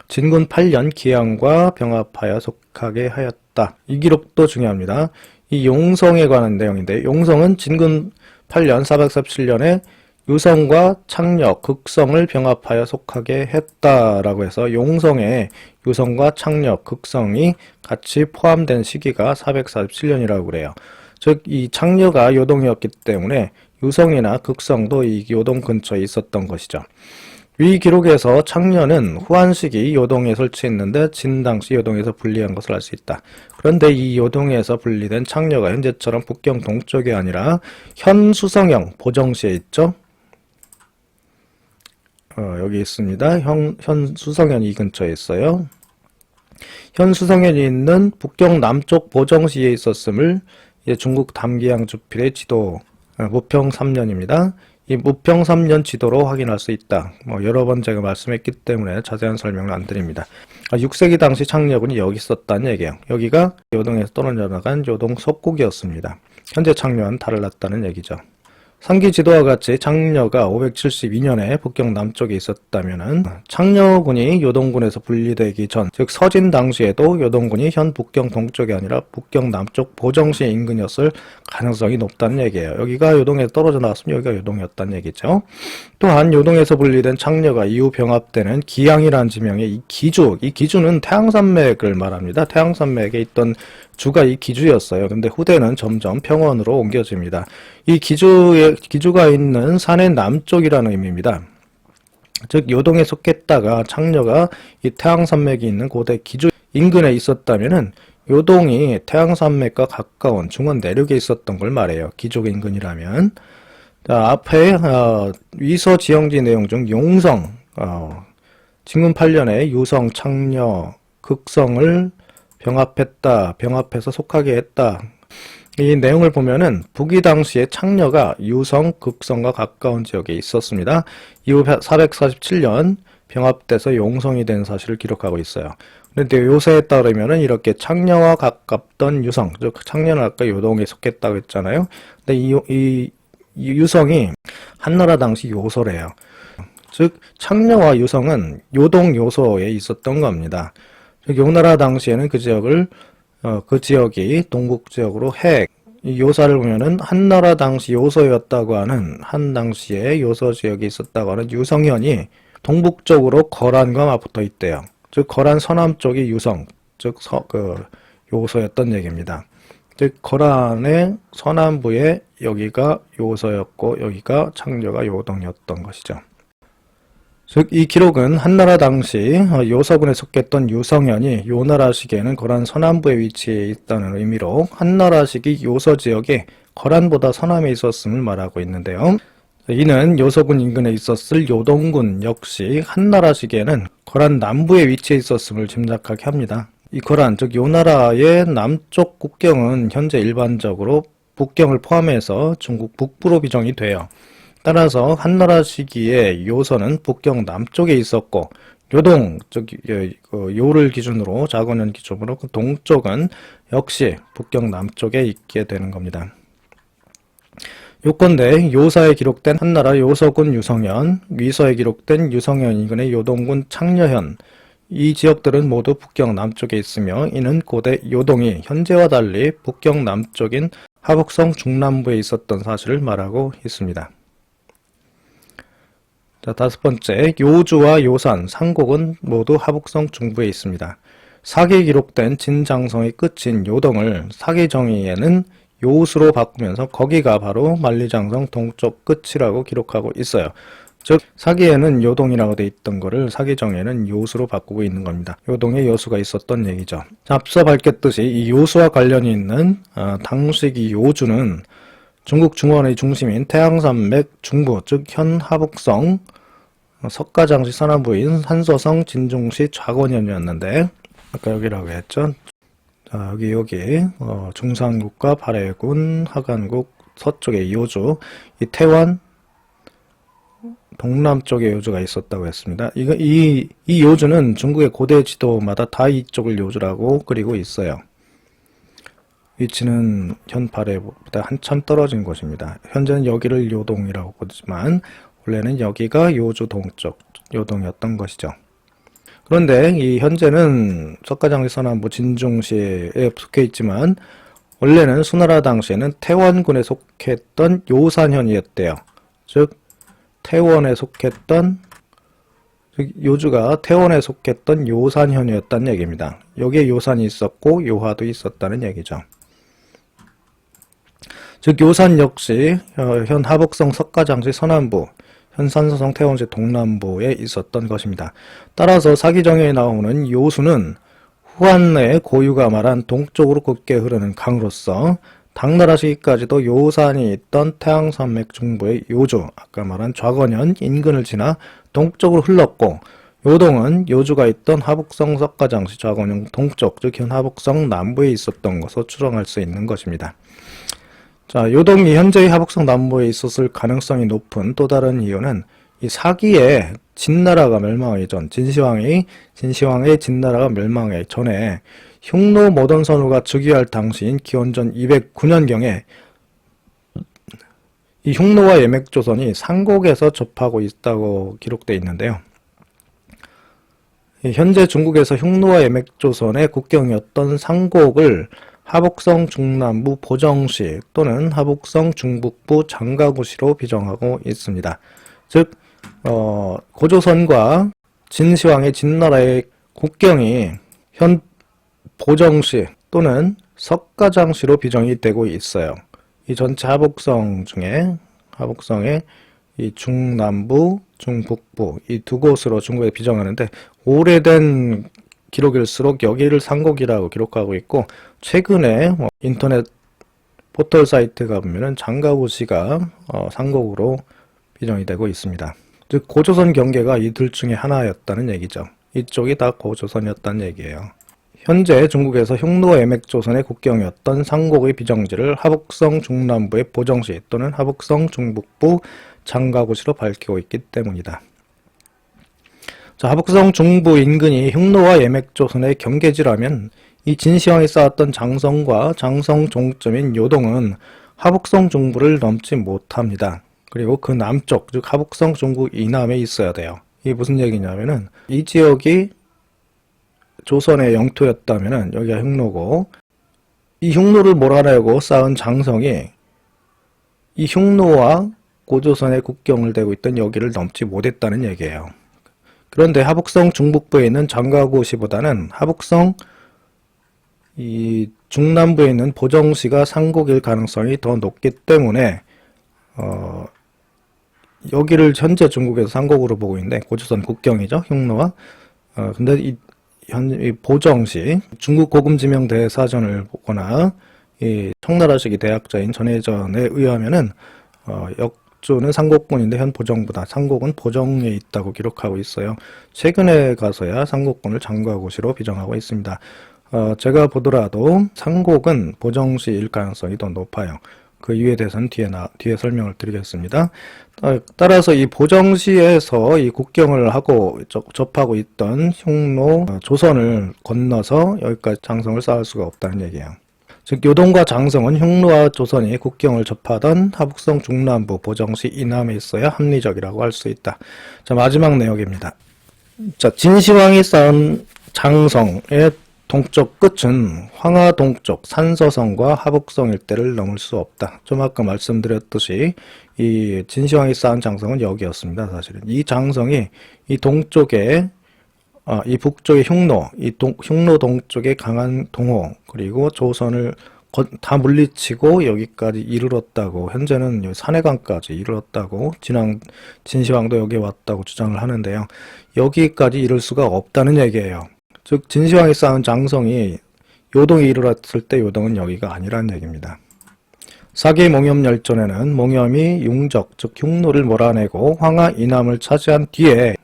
진군 8년 기양과 병합하여 속하게 하였다. 이 기록도 중요합니다. 이 용성에 관한 내용인데 용성은 진군 8년 447년에 유성과 창녀, 극성을 병합하여 속하게 했다라고 해서 용성에 유성과 창녀, 극성이 같이 포함된 시기가 447년이라고 그래요. 즉 이 창녀가 요동이었기 때문에 유성이나 극성도 이 요동 근처에 있었던 것이죠. 위 기록에서 창녀는 후한시기 요동에 설치했는데 진 당시 요동에서 분리한 것을 알 수 있다. 그런데 이 요동에서 분리된 창녀가 현재처럼 북경 동쪽이 아니라 현 수성형 보정시에 있죠. 여기 있습니다. 현 수성현이 이 근처에 있어요. 현 수성현이 있는 북경 남쪽 보정시에 있었음을 중국 담기양 주필의 지도 무평 3년입니다. 이 무평 3년 지도로 확인할 수 있다. 여러 번 제가 말씀했기 때문에 자세한 설명을 안 드립니다. 6세기 당시 창녀군이 여기 있었다는 얘기예요. 여기가 요동에서 떨어져 나간 요동 속국이었습니다. 현재 창녀와는 달랐다는 얘기죠. 상기 지도와 같이 창녀가 572년에 북경 남쪽에 있었다면은 창녀군이 요동군에서 분리되기 전, 즉 서진 당시에도 요동군이 현 북경 동쪽이 아니라 북경 남쪽 보정시 인근이었을 가능성이 높다는 얘기예요. 여기가 요동에서 떨어져 나왔으면 여기가 요동이었다는 얘기죠. 또한 요동에서 분리된 창녀가 이후 병합되는 기양이라는 지명의 이 기주는 태양산맥을 말합니다. 태양산맥에 있던 주가 이 기주였어요. 근데 후대는 점점 평원으로 옮겨집니다. 이 기주가 있는 산의 남쪽이라는 의미입니다. 즉 요동에 속했다가 창녀가 이 태양산맥이 있는 고대 기주 인근에 있었다면은 요동이 태양산맥과 가까운 중원 내륙에 있었던 걸 말해요. 기족 인근이라면. 자, 앞에 위서 지형지 내용 중 용성, 진군 8년에 유성, 창녀, 극성을 병합했다, 병합해서 속하게 했다. 이 내용을 보면은 북위 당시에 창녀가 유성, 극성과 가까운 지역에 있었습니다. 이후 447년 병합돼서 용성이 된 사실을 기록하고 있어요. 그런데 요새에 따르면은 이렇게 창녀와 가깝던 유성, 즉 창녀는 아까 요동에 속했다고 했잖아요. 근데 이 유성이 한나라 당시 요소래요. 즉 창녀와 유성은 요동 요소에 있었던 겁니다. 즉 요나라 당시에는 그 지역이 동북 지역으로 이 요사를 보면은 한나라 당시 요소였다고 하는 한 당시에 요소 지역이 있었다고 하는 유성현이 동북쪽으로 거란과 맞붙어 있대요. 즉 거란 서남 쪽이 유성, 즉 요소였던 얘기입니다. 즉 거란의 서남부에 여기가 요소였고 여기가 창녀가 요동이었던 것이죠. 즉 이 기록은 한나라 당시 요서군에 속했던 유성현이 요나라 시기에는 거란 서남부에 위치해 있다는 의미로 한나라 시기 요서 지역에 거란보다 서남에 있었음을 말하고 있는데요. 이는 요서군 인근에 있었을 요동군 역시 한나라 시기에는 거란 남부에 위치해 있었음을 짐작하게 합니다. 이 거란, 즉 요나라의 남쪽 국경은 현재 일반적으로 북경을 포함해서 중국 북부로 비정이 돼요. 따라서 한나라 시기에 요서는 북경 남쪽에 있었고 요동, 즉 요를 기준으로 자건현 기준으로 그 동쪽은 역시 북경 남쪽에 있게 되는 겁니다. 요건대 요사에 기록된 한나라 요서군 유성현, 위서에 기록된 유성현 인근의 요동군 창녀현, 이 지역들은 모두 북경 남쪽에 있으며 이는 고대 요동이 현재와 달리 북경 남쪽인 하북성 중남부에 있었던 사실을 말하고 있습니다. 자, 다섯 번째, 요주와 요산, 상곡은 모두 하북성 중부에 있습니다. 사기에 기록된 진장성의 끝인 요동을 사기정의에는 요수로 바꾸면서 거기가 바로 만리장성 동쪽 끝이라고 기록하고 있어요. 즉 사기에는 요동이라고 돼 있던 거를 사기정에는 요수로 바꾸고 있는 겁니다. 요동에 요수가 있었던 얘기죠. 자, 앞서 밝혔듯이 이 요수와 관련이 있는 당시기 요주는 중국 중원의 중심인 태양산맥 중부, 즉 현 하북성 석가장시 서남부인 산소성 진중시 좌권현이었는데 아까 여기라고 했죠. 자, 여기 중산국과 발해군, 하간국 서쪽의 요주, 이 태원 동남쪽에 요주가 있었다고 했습니다. 이 요주는 중국의 고대 지도마다 다 이쪽을 요주라고 그리고 있어요. 위치는 현 발해보다 한참 떨어진 곳입니다. 현재는 여기를 요동이라고 보지만 원래는 여기가 요주 동쪽 요동이었던 것이죠. 그런데 이 현재는 석가장시 서남부 진중시에 속해 있지만 원래는 수나라 당시에는 태원군에 속했던 요산현이었대요. 즉 태원에 속했던 요주가 태원에 속했던 요산현이었다는 얘기입니다. 여기에 요산이 있었고 요하도 있었다는 얘기죠. 즉 요산 역시 현 하북성 석가장시 서남부, 현 산소성 태원시 동남부에 있었던 것입니다. 따라서 사기정에 나오는 요수는 후한의 고유가 말한 동쪽으로 곧게 흐르는 강으로서 당나라 시기까지도 요산이 있던 태양산맥 중부의 요주, 아까 말한 좌건현 인근을 지나 동쪽으로 흘렀고 요동은 요주가 있던 하북성 석가장시 좌건현 동쪽, 즉 현 하북성 남부에 있었던 것으로 추정할 수 있는 것입니다. 자, 요동이 현재의 하북성 남부에 있었을 가능성이 높은 또 다른 이유는 이 사기에 진나라가 멸망하기 전, 진시황의 진나라가 멸망하기 전에 흉노 모던선우가 즉위할 당시인 기원전 209년경에 이 흉노와 예맥조선이 상곡에서 접하고 있다고 기록되어 있는데요. 현재 중국에서 흉노와 예맥조선의 국경이었던 상곡을 하북성 중남부 보정시 또는 하북성 중북부 장가구시로 비정하고 있습니다. 즉 고조선과 진시황의 진나라의 국경이 현 보정시 또는 석가장시로 비정이 되고 있어요. 이 전체 하북성 중에 하북성의 이 중남부, 중북부 이 두 곳으로 중국에 비정하는데 오래된 기록일수록 여기를 상곡이라고 기록하고 있고 최근에 인터넷 포털 사이트 가보면은 장가고시가 상곡으로 비정이 되고 있습니다. 즉 고조선 경계가 이 둘 중에 하나였다는 얘기죠. 이쪽이 다 고조선이었다는 얘기예요. 현재 중국에서 흉노 애맥조선의 국경이었던 상곡의 비정지를 하북성 중남부의 보정시 또는 하북성 중북부 장가고시로 밝히고 있기 때문이다. 자, 하북성 중부 인근이 흉노와 애맥조선의 경계지라면 이 진시황이 쌓았던 장성과 장성 종점인 요동은 하북성 중부를 넘지 못합니다. 그리고 그 남쪽, 즉 하북성 중부 이남에 있어야 돼요. 이게 무슨 얘기냐면은 이 지역이 조선의 영토였다면은 여기가 흉노고 이 흉노를 몰아내고 쌓은 장성이 이 흉노와 고조선의 국경을 대고 있던 여기를 넘지 못했다는 얘기예요. 그런데 하북성 중북부에 있는 장가고시보다는 하북성 이 중남부에 있는 보정시가 상곡일 가능성이 더 높기 때문에 여기를 현재 중국에서 상곡으로 보고 있는데 고조선 국경이죠. 흉노와 근데 이 보정시 중국 고금지명 대사전을 보거나 이 청나라시기 대학자인 전해전에 의하면은 역조는 상곡군인데 현 보정부다. 상곡은 보정에 있다고 기록하고 있어요. 최근에 가서야 상곡군을 장가고시로 비정하고 있습니다. 제가 보더라도 상곡은 보정시일 가능성이 더 높아요. 그 이유에 대해서는 뒤에 설명을 드리겠습니다. 따라서 이 보정시에서 이 국경을 하고 접하고 있던 흉노, 조선을 건너서 여기까지 장성을 쌓을 수가 없다는 얘기예요. 즉 요동과 장성은 흉노와 조선이 국경을 접하던 하북성 중남부 보정시 이남에 있어야 합리적이라고 할 수 있다. 자, 마지막 내역입니다. 자, 진시황이 쌓은 장성의 동쪽 끝은 황하 동쪽 산서성과 하북성 일대를 넘을 수 없다. 좀 아까 말씀드렸듯이 이 진시황이 쌓은 장성은 여기였습니다. 사실은 이 장성이 이 동쪽에 이 북쪽의 흉노, 흉노 동쪽의 강한 동호 그리고 조선을 다 물리치고 여기까지 이르렀다고 현재는 산해강까지 이르렀다고 진시황도 여기 왔다고 주장을 하는데요. 여기까지 이를 수가 없다는 얘기예요. 즉 진시황이 쌓은 장성이 요동에 이르렀을 때 요동은 여기가 아니라는 얘기입니다. 사기 몽염열전에는 몽염이 융적 즉 흉노를 몰아내고 황하 이남을 차지한 뒤에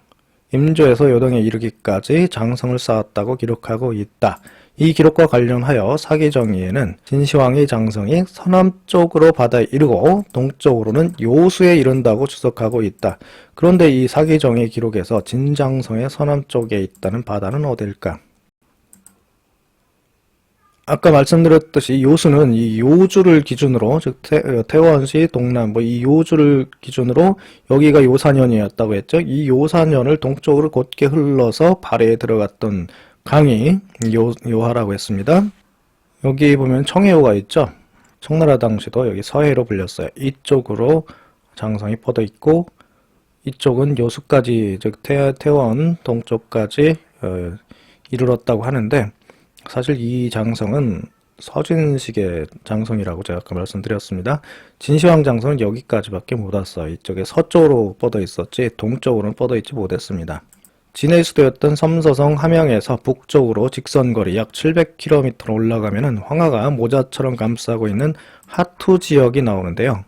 임조에서 요동에 이르기까지 장성을 쌓았다고 기록하고 있다. 이 기록과 관련하여 사기정의에는 진시황의 장성이 서남쪽으로 바다에 이르고 동쪽으로는 요수에 이른다고 추석하고 있다. 그런데 이 사기정의 기록에서 진장성의 서남쪽에 있다는 바다는 어딜까? 아까 말씀드렸듯이 요수는 이 요주를 기준으로 즉 태원시 동남부 이 요주를 기준으로 여기가 요산현이었다고 했죠. 이 요산현을 동쪽으로 곧게 흘러서 발해에 들어갔던 강이 요하라고 했습니다. 여기 보면 청해호가 있죠. 청나라 당시도 여기 서해로 불렸어요. 이쪽으로 장성이 뻗어 있고 이쪽은 요수까지 즉 태원 동쪽까지 이르렀다고 하는데 사실 이 장성은 서진식의 장성이라고 제가 아까 말씀드렸습니다. 진시황 장성은 여기까지밖에 못 왔어요. 이쪽에 서쪽으로 뻗어 있었지 동쪽으로는 뻗어 있지 못했습니다. 진해 수도였던 섬서성 함양에서 북쪽으로 직선거리 약 700km 올라가면은 황하가 모자처럼 감싸고 있는 하투 지역이 나오는데요.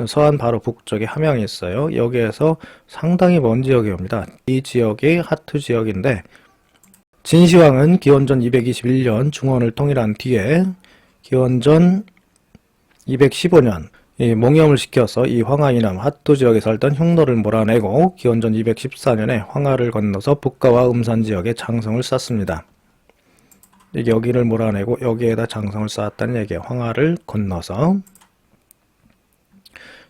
서안 바로 북쪽에 함양이 있어요. 여기에서 상당히 먼 지역이 옵니다. 이 지역이 하투 지역인데 진시황은 기원전 221년 중원을 통일한 뒤에 기원전 215년 몽염을 시켜서 이 황하 이남 하투 지역에 살던 흉노를 몰아내고 기원전 214년에 황하를 건너서 북가와 음산 지역에 장성을 쌓습니다. 여기를 몰아내고 여기에다 장성을 쌓았다는 얘기예요. 황하를 건너서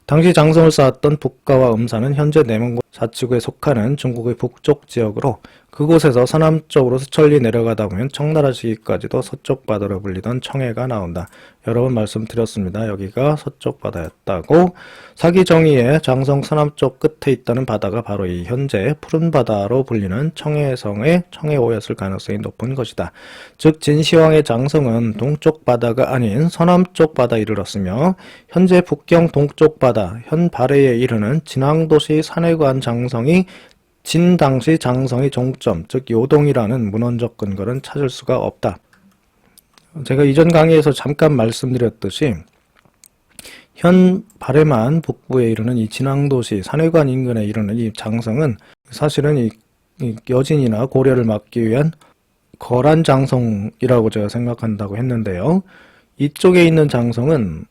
당시 장성을 쌓았던 북가와 음산은 현재 내mon고 사치구에 속하는 중국의 북쪽 지역으로 그곳에서 서남쪽으로 서천리 내려가다 보면 청나라 시기까지도 서쪽 바다로 불리던 청해가 나온다. 여러 번 말씀드렸습니다. 여기가 서쪽 바다였다고. 사기정의의 장성 서남쪽 끝에 있다는 바다가 바로 이 현재 푸른 바다로 불리는 청해성의 청해오였을 가능성이 높은 것이다. 즉 진시황의 장성은 동쪽 바다가 아닌 서남쪽 바다에 이르렀으며 현재 북경 동쪽 바다 현 발해에 이르는 진앙도시 산해관 장성이 진 당시 장성의 종점, 즉 요동이라는 문헌적 근거는 찾을 수가 없다. 제가 이전 강의에서 잠깐 말씀드렸듯이 현 발해만 북부에 이르는 이 진앙도시 산해관 인근에 이르는 이 장성은 사실은 이 여진이나 고려를 막기 위한 거란 장성이라고 제가 생각한다고 했는데요. 이쪽에 있는 장성은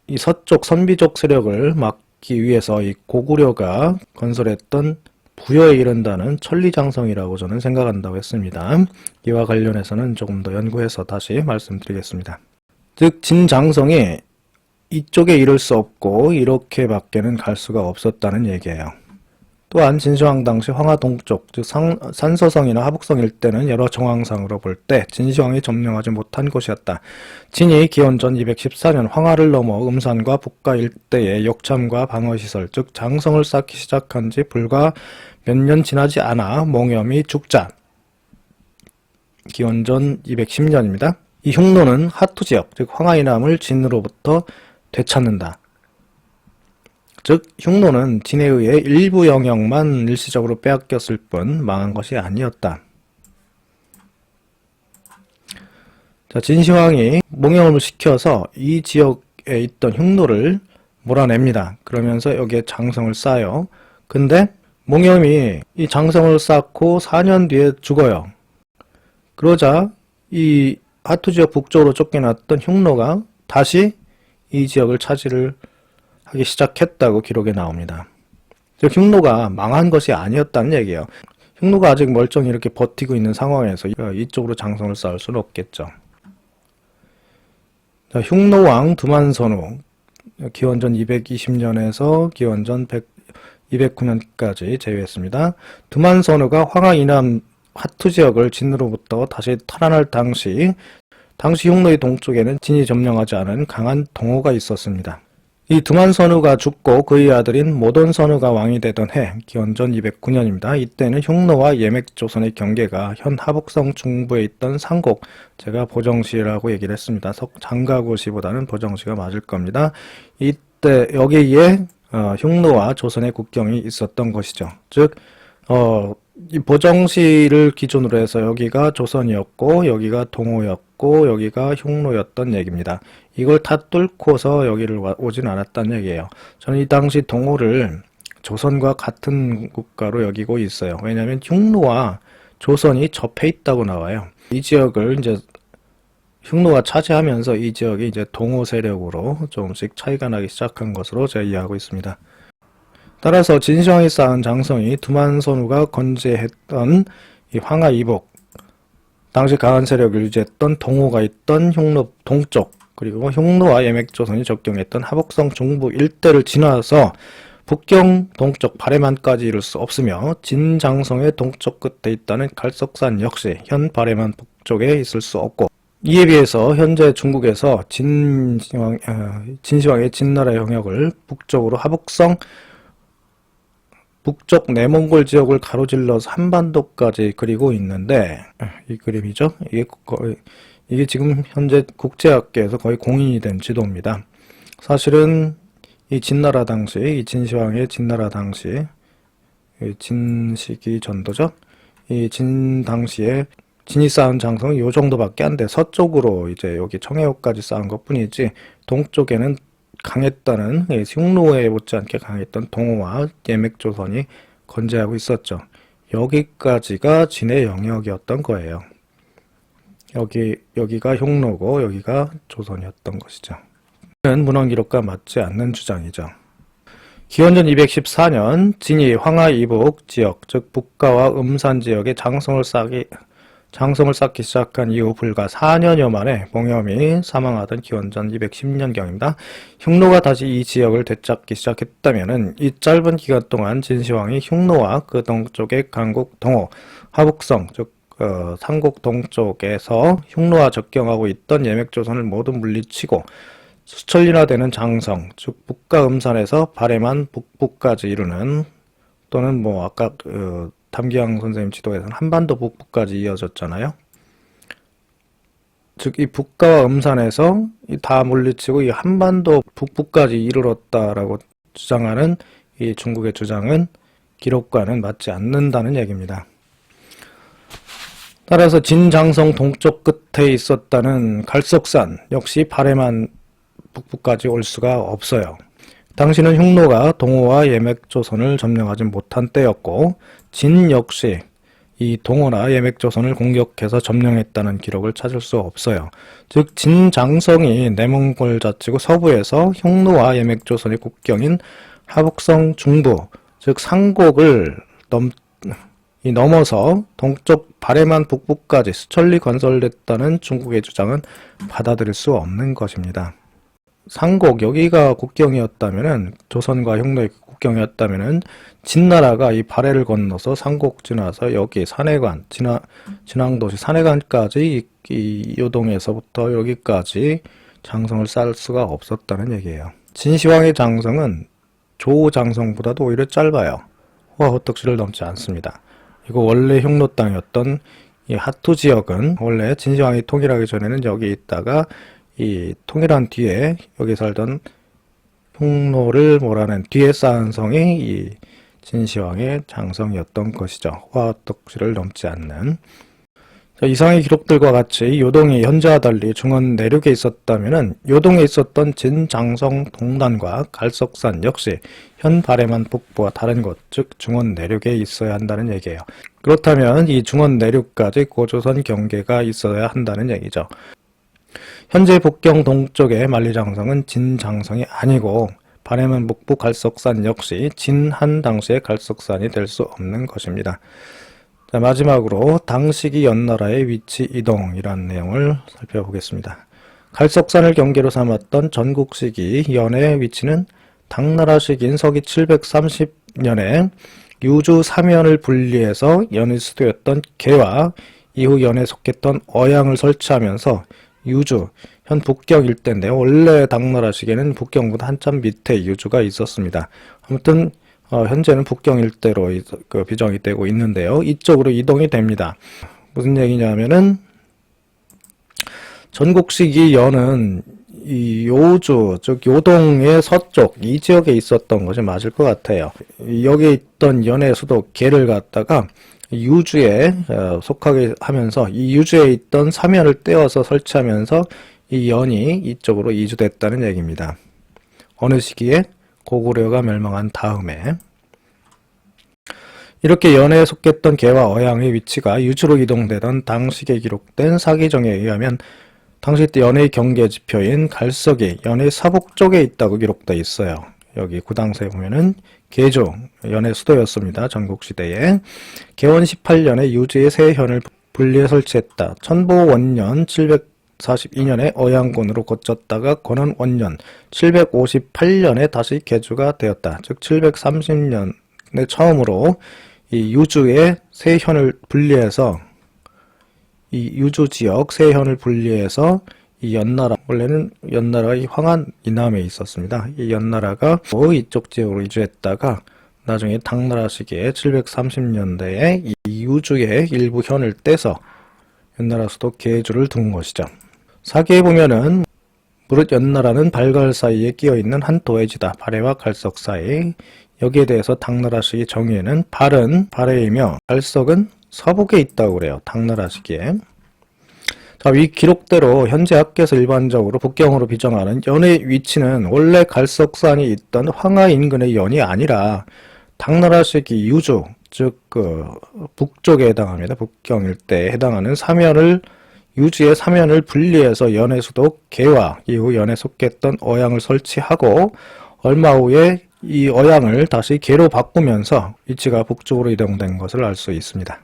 이 서쪽 선비족 세력을 막기 위해서 이 고구려가 건설했던 부여에 이른다는 천리장성이라고 저는 생각한다고 했습니다. 이와 관련해서는 조금 더 연구해서 다시 말씀드리겠습니다. 즉 진장성이 이쪽에 이를 수 없고 이렇게밖에는 갈 수가 없었다는 얘기예요. 또한 진시황 당시 황하 동쪽, 즉 산서성이나 하북성 일대는 여러 정황상으로 볼 때 진시황이 점령하지 못한 곳이었다. 진이 기원전 214년 황하를 넘어 음산과 북가 일대에 역참과 방어시설, 즉 장성을 쌓기 시작한 지 불과 몇 년 지나지 않아 몽염이 죽자. 기원전 210년입니다. 이 흉노는 하투지역, 즉 황하이남을 진으로부터 되찾는다. 즉 흉노는 진에 의해 일부 영역만 일시적으로 빼앗겼을 뿐 망한 것이 아니었다. 자, 진시황이 몽염을 시켜서 이 지역에 있던 흉노를 몰아냅니다. 그러면서 여기에 장성을 쌓아요. 근데 몽염이 이 장성을 쌓고 4년 뒤에 죽어요. 그러자 이 하투 지역 북쪽으로 쫓겨났던 흉노가 다시 이 지역을 차지를 하기 시작했다고 기록에 나옵니다. 즉 흉노가 망한 것이 아니었다는 얘기예요. 흉노가 아직 멀쩡히 이렇게 버티고 있는 상황에서 이쪽으로 장성을 쌓을 수는 없겠죠. 자, 흉노왕 두만선우 기원전 220년에서 기원전 209년까지 제위했습니다. 두만선우가 황하 이남 하투 지역을 진으로부터 다시 탈환할 당시 흉노의 동쪽에는 진이 점령하지 않은 강한 동호가 있었습니다. 이 두만선우가 죽고 그의 아들인 모돈선우가 왕이 되던 해 기원전 209년입니다. 이때는 흉노와 예맥조선의 경계가 현 하북성 중부에 있던 상곡, 제가 보정시라고 얘기를 했습니다. 장가고시보다는 보정시가 맞을 겁니다. 이때 여기에 흉노와 조선의 국경이 있었던 것이죠. 즉 이 보정시를 기준으로 해서 여기가 조선이었고 여기가 동호였고 여기가 흉노였던 얘기입니다. 이걸 다 뚫고서 여기를 오진 않았다는 얘기예요. 저는 이 당시 동호를 조선과 같은 국가로 여기고 있어요. 왜냐하면 흉노와 조선이 접해 있다고 나와요. 이 지역을 이제 흉노가 차지하면서 이 지역이 이제 동호 세력으로 조금씩 차이가 나기 시작한 것으로 제가 이해하고 있습니다. 따라서 진시황이 쌓은 장성이 두만선우가 건재했던 이 황하 이복, 당시 강한 세력을 유지했던 동호가 있던 흉노 동쪽, 그리고 흉노와 예맥조선이 적경했던 하북성 중부 일대를 지나서 북경 동쪽 발해만까지 이를 수 없으며 진장성의 동쪽 끝에 있다는 갈석산 역시 현 발해만 북쪽에 있을 수 없고, 이에 비해서 현재 중국에서 진시황의 진나라 영역을 북쪽으로 하북성 북쪽 내몽골 지역을 가로질러서 한반도까지 그리고 있는데, 이 그림이죠. 이게 지금 현재 국제학계에서 거의 공인이 된 지도입니다. 사실은 이 진나라 당시, 이 진시황의 진나라 당시, 진시기 전도죠. 이 진 당시에 진이 쌓은 장성은 요 정도밖에 안 돼. 서쪽으로 이제 여기 청해호까지 쌓은 것 뿐이지, 동쪽에는 강했다는, 흉노에 못지않게 강했던 동호와 예맥조선이 건재하고 있었죠. 여기까지가 진의 영역이었던 거예요. 여기가 흉노고 여기가 조선이었던 것이죠. 이는 문헌기록과 맞지 않는 주장이죠. 기원전 214년 진이 황하 이북 지역, 즉 북가와 음산 지역에 장성을 장성을 쌓기 시작한 이후 불과 4년여 만에 봉염이 사망하던 기원전 210년경입니다. 흉노가 다시 이 지역을 되찾기 시작했다면은 이 짧은 기간 동안 진시황이 흉노와 그 동쪽의 강국 동호, 하북성, 즉 삼국 동쪽에서 흉노와 접경하고 있던 예맥조선을 모두 물리치고 수천리나 되는 장성, 즉 북과 음산에서 발해만 북부까지 이루는, 또는 뭐 아까 담기양 선생님 지도에서는 한반도 북부까지 이어졌잖아요. 즉 이 북가와 음산에서 다 물리치고 이 한반도 북부까지 이르렀다라고 주장하는 이 중국의 주장은 기록과는 맞지 않는다는 얘기입니다. 따라서 진장성 동쪽 끝에 있었다는 갈석산 역시 발해만 북부까지 올 수가 없어요. 당시는 흉노가 동호와 예맥조선을 점령하지 못한 때였고 진 역시 이 동호나 예맥조선을 공격해서 점령했다는 기록을 찾을 수 없어요. 즉 진장성이 내몽골 자치구 서부에서 흉노와 예맥조선의 국경인 하북성 중부, 즉 상곡을 넘어서 동쪽 발해만 북부까지 수천리 건설됐다는 중국의 주장은 받아들일 수 없는 것입니다. 상곡, 여기가 국경이었다면은, 조선과 흉노의 국경이었다면은, 진나라가 이 발해를 건너서 상곡 지나서 여기 산해관, 진왕도시 산해관까지 이 요동에서부터 여기까지 장성을 쌓을 수가 없었다는 얘기예요. 진시황의 장성은 조장성보다도 오히려 짧아요. 호화호떡지를 넘지 않습니다. 이거 원래 흉노 땅이었던 이 하투 지역은 원래 진시황이 통일하기 전에는 여기 있다가 이 통일한 뒤에 여기 살던 흉노를 몰아낸 뒤에 쌓은 성이 이 진시황의 장성이었던 것이죠. 호화덕지를 넘지 않는. 이상의 기록들과 같이 요동이 현재와 달리 중원 내륙에 있었다면은 요동에 있었던 진장성 동단과 갈석산 역시 현 발해만 북부와 다른 곳, 즉 중원 내륙에 있어야 한다는 얘기예요. 그렇다면 이 중원 내륙까지 고조선 경계가 있어야 한다는 얘기죠. 현재 북경 동쪽의 만리장성은 진장성이 아니고 발해만 북부 갈석산 역시 진한 당시의 갈석산이 될 수 없는 것입니다. 자, 마지막으로 당시기 연나라의 위치 이동이라는 내용을 살펴보겠습니다. 갈석산을 경계로 삼았던 전국시기 연의 위치는 당나라 시기인 서기 730년에 유주 사면을 분리해서 연의 수도였던 개와 이후 연에 속했던 어양을 설치하면서 유주, 현 북경 일대인데요. 원래 당나라 시기에는 북경보다 한참 밑에 유주가 있었습니다. 아무튼 현재는 북경 일대로 비정이 되고 있는데요. 이쪽으로 이동이 됩니다. 무슨 얘기냐면은 전국시기 연은 이 요주, 즉 요동의 서쪽 이 지역에 있었던 것이 맞을 것 같아요. 여기에 있던 연의 수도 개를 갖다가 유주에 속하게 하면서 이 유주에 있던 사면을 떼어서 설치하면서 이 연이 이쪽으로 이주됐다는 얘기입니다. 어느 시기에? 고구려가 멸망한 다음에. 이렇게 연에 속했던 개와 어양의 위치가 유주로 이동되던 당시에 기록된 사기정에 의하면 당시 때 연의 경계 지표인 갈석이 연의 서북쪽에 있다고 기록되어 있어요. 여기 구당서에 보면은 계조, 연의 수도였습니다. 전국시대에. 개원 18년에 유주의 세 현을 분리해 설치했다. 천보원년 742년에 어양군으로 고쳤다가 권원 원년 758년에 다시 개주가 되었다. 즉 730년에 처음으로 이 유주의 세 현을 분리해서 이 유주 지역 세 현을 분리해서 이 연나라, 원래는 연나라가 이 황한 이남에 있었습니다. 이 연나라가 이쪽 지역으로 이주했다가 나중에 당나라 시기에 730년대에 이 유주의 일부 현을 떼서 연나라 수도 계주를 둔 것이죠. 사기에 보면은 무릇 연나라는 발갈 사이에 끼어있는 한 도해지다. 발해와 갈석 사이. 여기에 대해서 당나라 시기 정의에는 발은 발해이며 갈석은 서북에 있다고 그래요. 당나라 시기에. 자, 이 기록대로 현재 학계에서 일반적으로 북경으로 비정하는 연의 위치는 원래 갈석산이 있던 황하 인근의 연이 아니라 당나라 시기 유주, 즉 북쪽에 해당합니다. 북경 일대에 해당하는 사면을 유주의 사면을 분리해서 연의 수도 개와 이후 연에 속했던 어양을 설치하고 얼마 후에 이 어양을 다시 개로 바꾸면서 위치가 북쪽으로 이동된 것을 알 수 있습니다.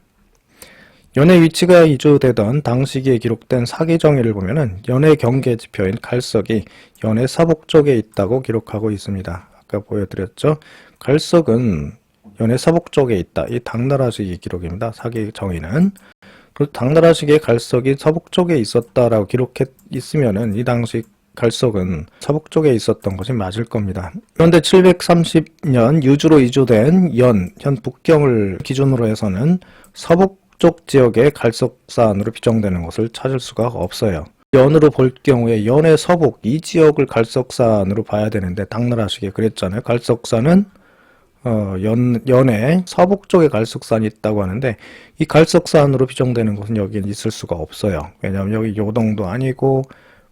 연의 위치가 이주되던 당시기에 기록된 사기 정의를 보면은 연의 경계 지표인 갈석이 연의 서북쪽에 있다고 기록하고 있습니다. 아까 보여드렸죠? 갈석은 연의 서북쪽에 있다. 이 당나라식의 기록입니다. 사기 정의는. 그 당나라식의 갈석이 서북쪽에 있었다라고 기록해 있으면은 이 당시 갈석은 서북쪽에 있었던 것이 맞을 겁니다. 그런데 730년 유주로 이주된 현 북경을 기준으로 해서는 서북쪽 지역의 갈석산으로 비정되는 것을 찾을 수가 없어요. 연으로 볼 경우에 연의 서북 이 지역을 갈석산으로 봐야 되는데 당나라식에 그랬잖아요. 갈석산은 연의 서북쪽에 갈석산이 있다고 하는데 이 갈석산으로 비정되는 것은 여기는 있을 수가 없어요. 왜냐하면 여기 요동도 아니고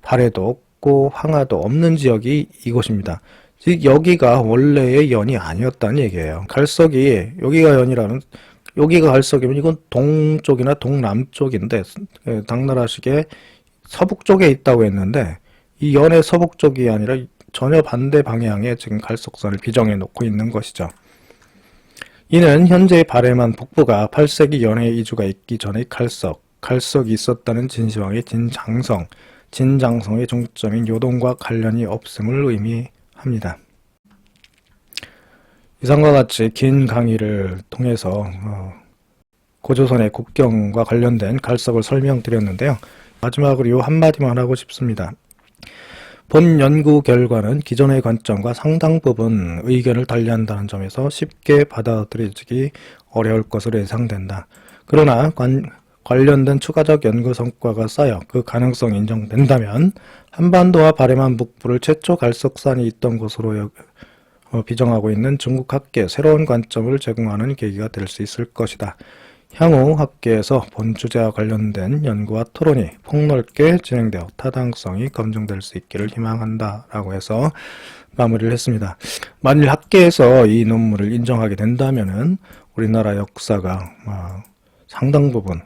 발해도 없고 황하도 없는 지역이 이곳입니다. 즉 여기가 원래의 연이 아니었다는 얘기예요. 갈석이 여기가 갈석이면 이건 동쪽이나 동남쪽인데 당나라식의 서북쪽에 있다고 했는데 이 연의 서북쪽이 아니라 전혀 반대 방향에 지금 갈석산을 비정해 놓고 있는 것이죠. 이는 현재의 발해만 북부가 8세기 연해 이주가 있기 전의 갈석이 있었다는 진시황의 진장성의 종점인 요동과 관련이 없음을 의미합니다. 이상과 같이 긴 강의를 통해서 고조선의 국경과 관련된 갈석을 설명드렸는데요. 마지막으로 이 한마디만 하고 싶습니다. 본 연구 결과는 기존의 관점과 상당 부분 의견을 달리한다는 점에서 쉽게 받아들여지기 어려울 것으로 예상된다. 그러나 관련된 추가적 연구 성과가 쌓여 그 가능성이 인정된다면 한반도와 발해만 북부를 최초 갈석산이 있던 곳으로 비정하고 있는 중국 학계에 새로운 관점을 제공하는 계기가 될 수 있을 것이다. 향후 학계에서 본 주제와 관련된 연구와 토론이 폭넓게 진행되어 타당성이 검증될 수 있기를 희망한다 라고 해서 마무리를 했습니다. 만일 학계에서 이 논문을 인정하게 된다면은 우리나라 역사가 상당 부분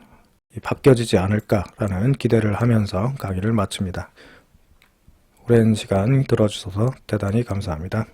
바뀌어지지 않을까라는 기대를 하면서 강의를 마칩니다. 오랜 시간 들어주셔서 대단히 감사합니다.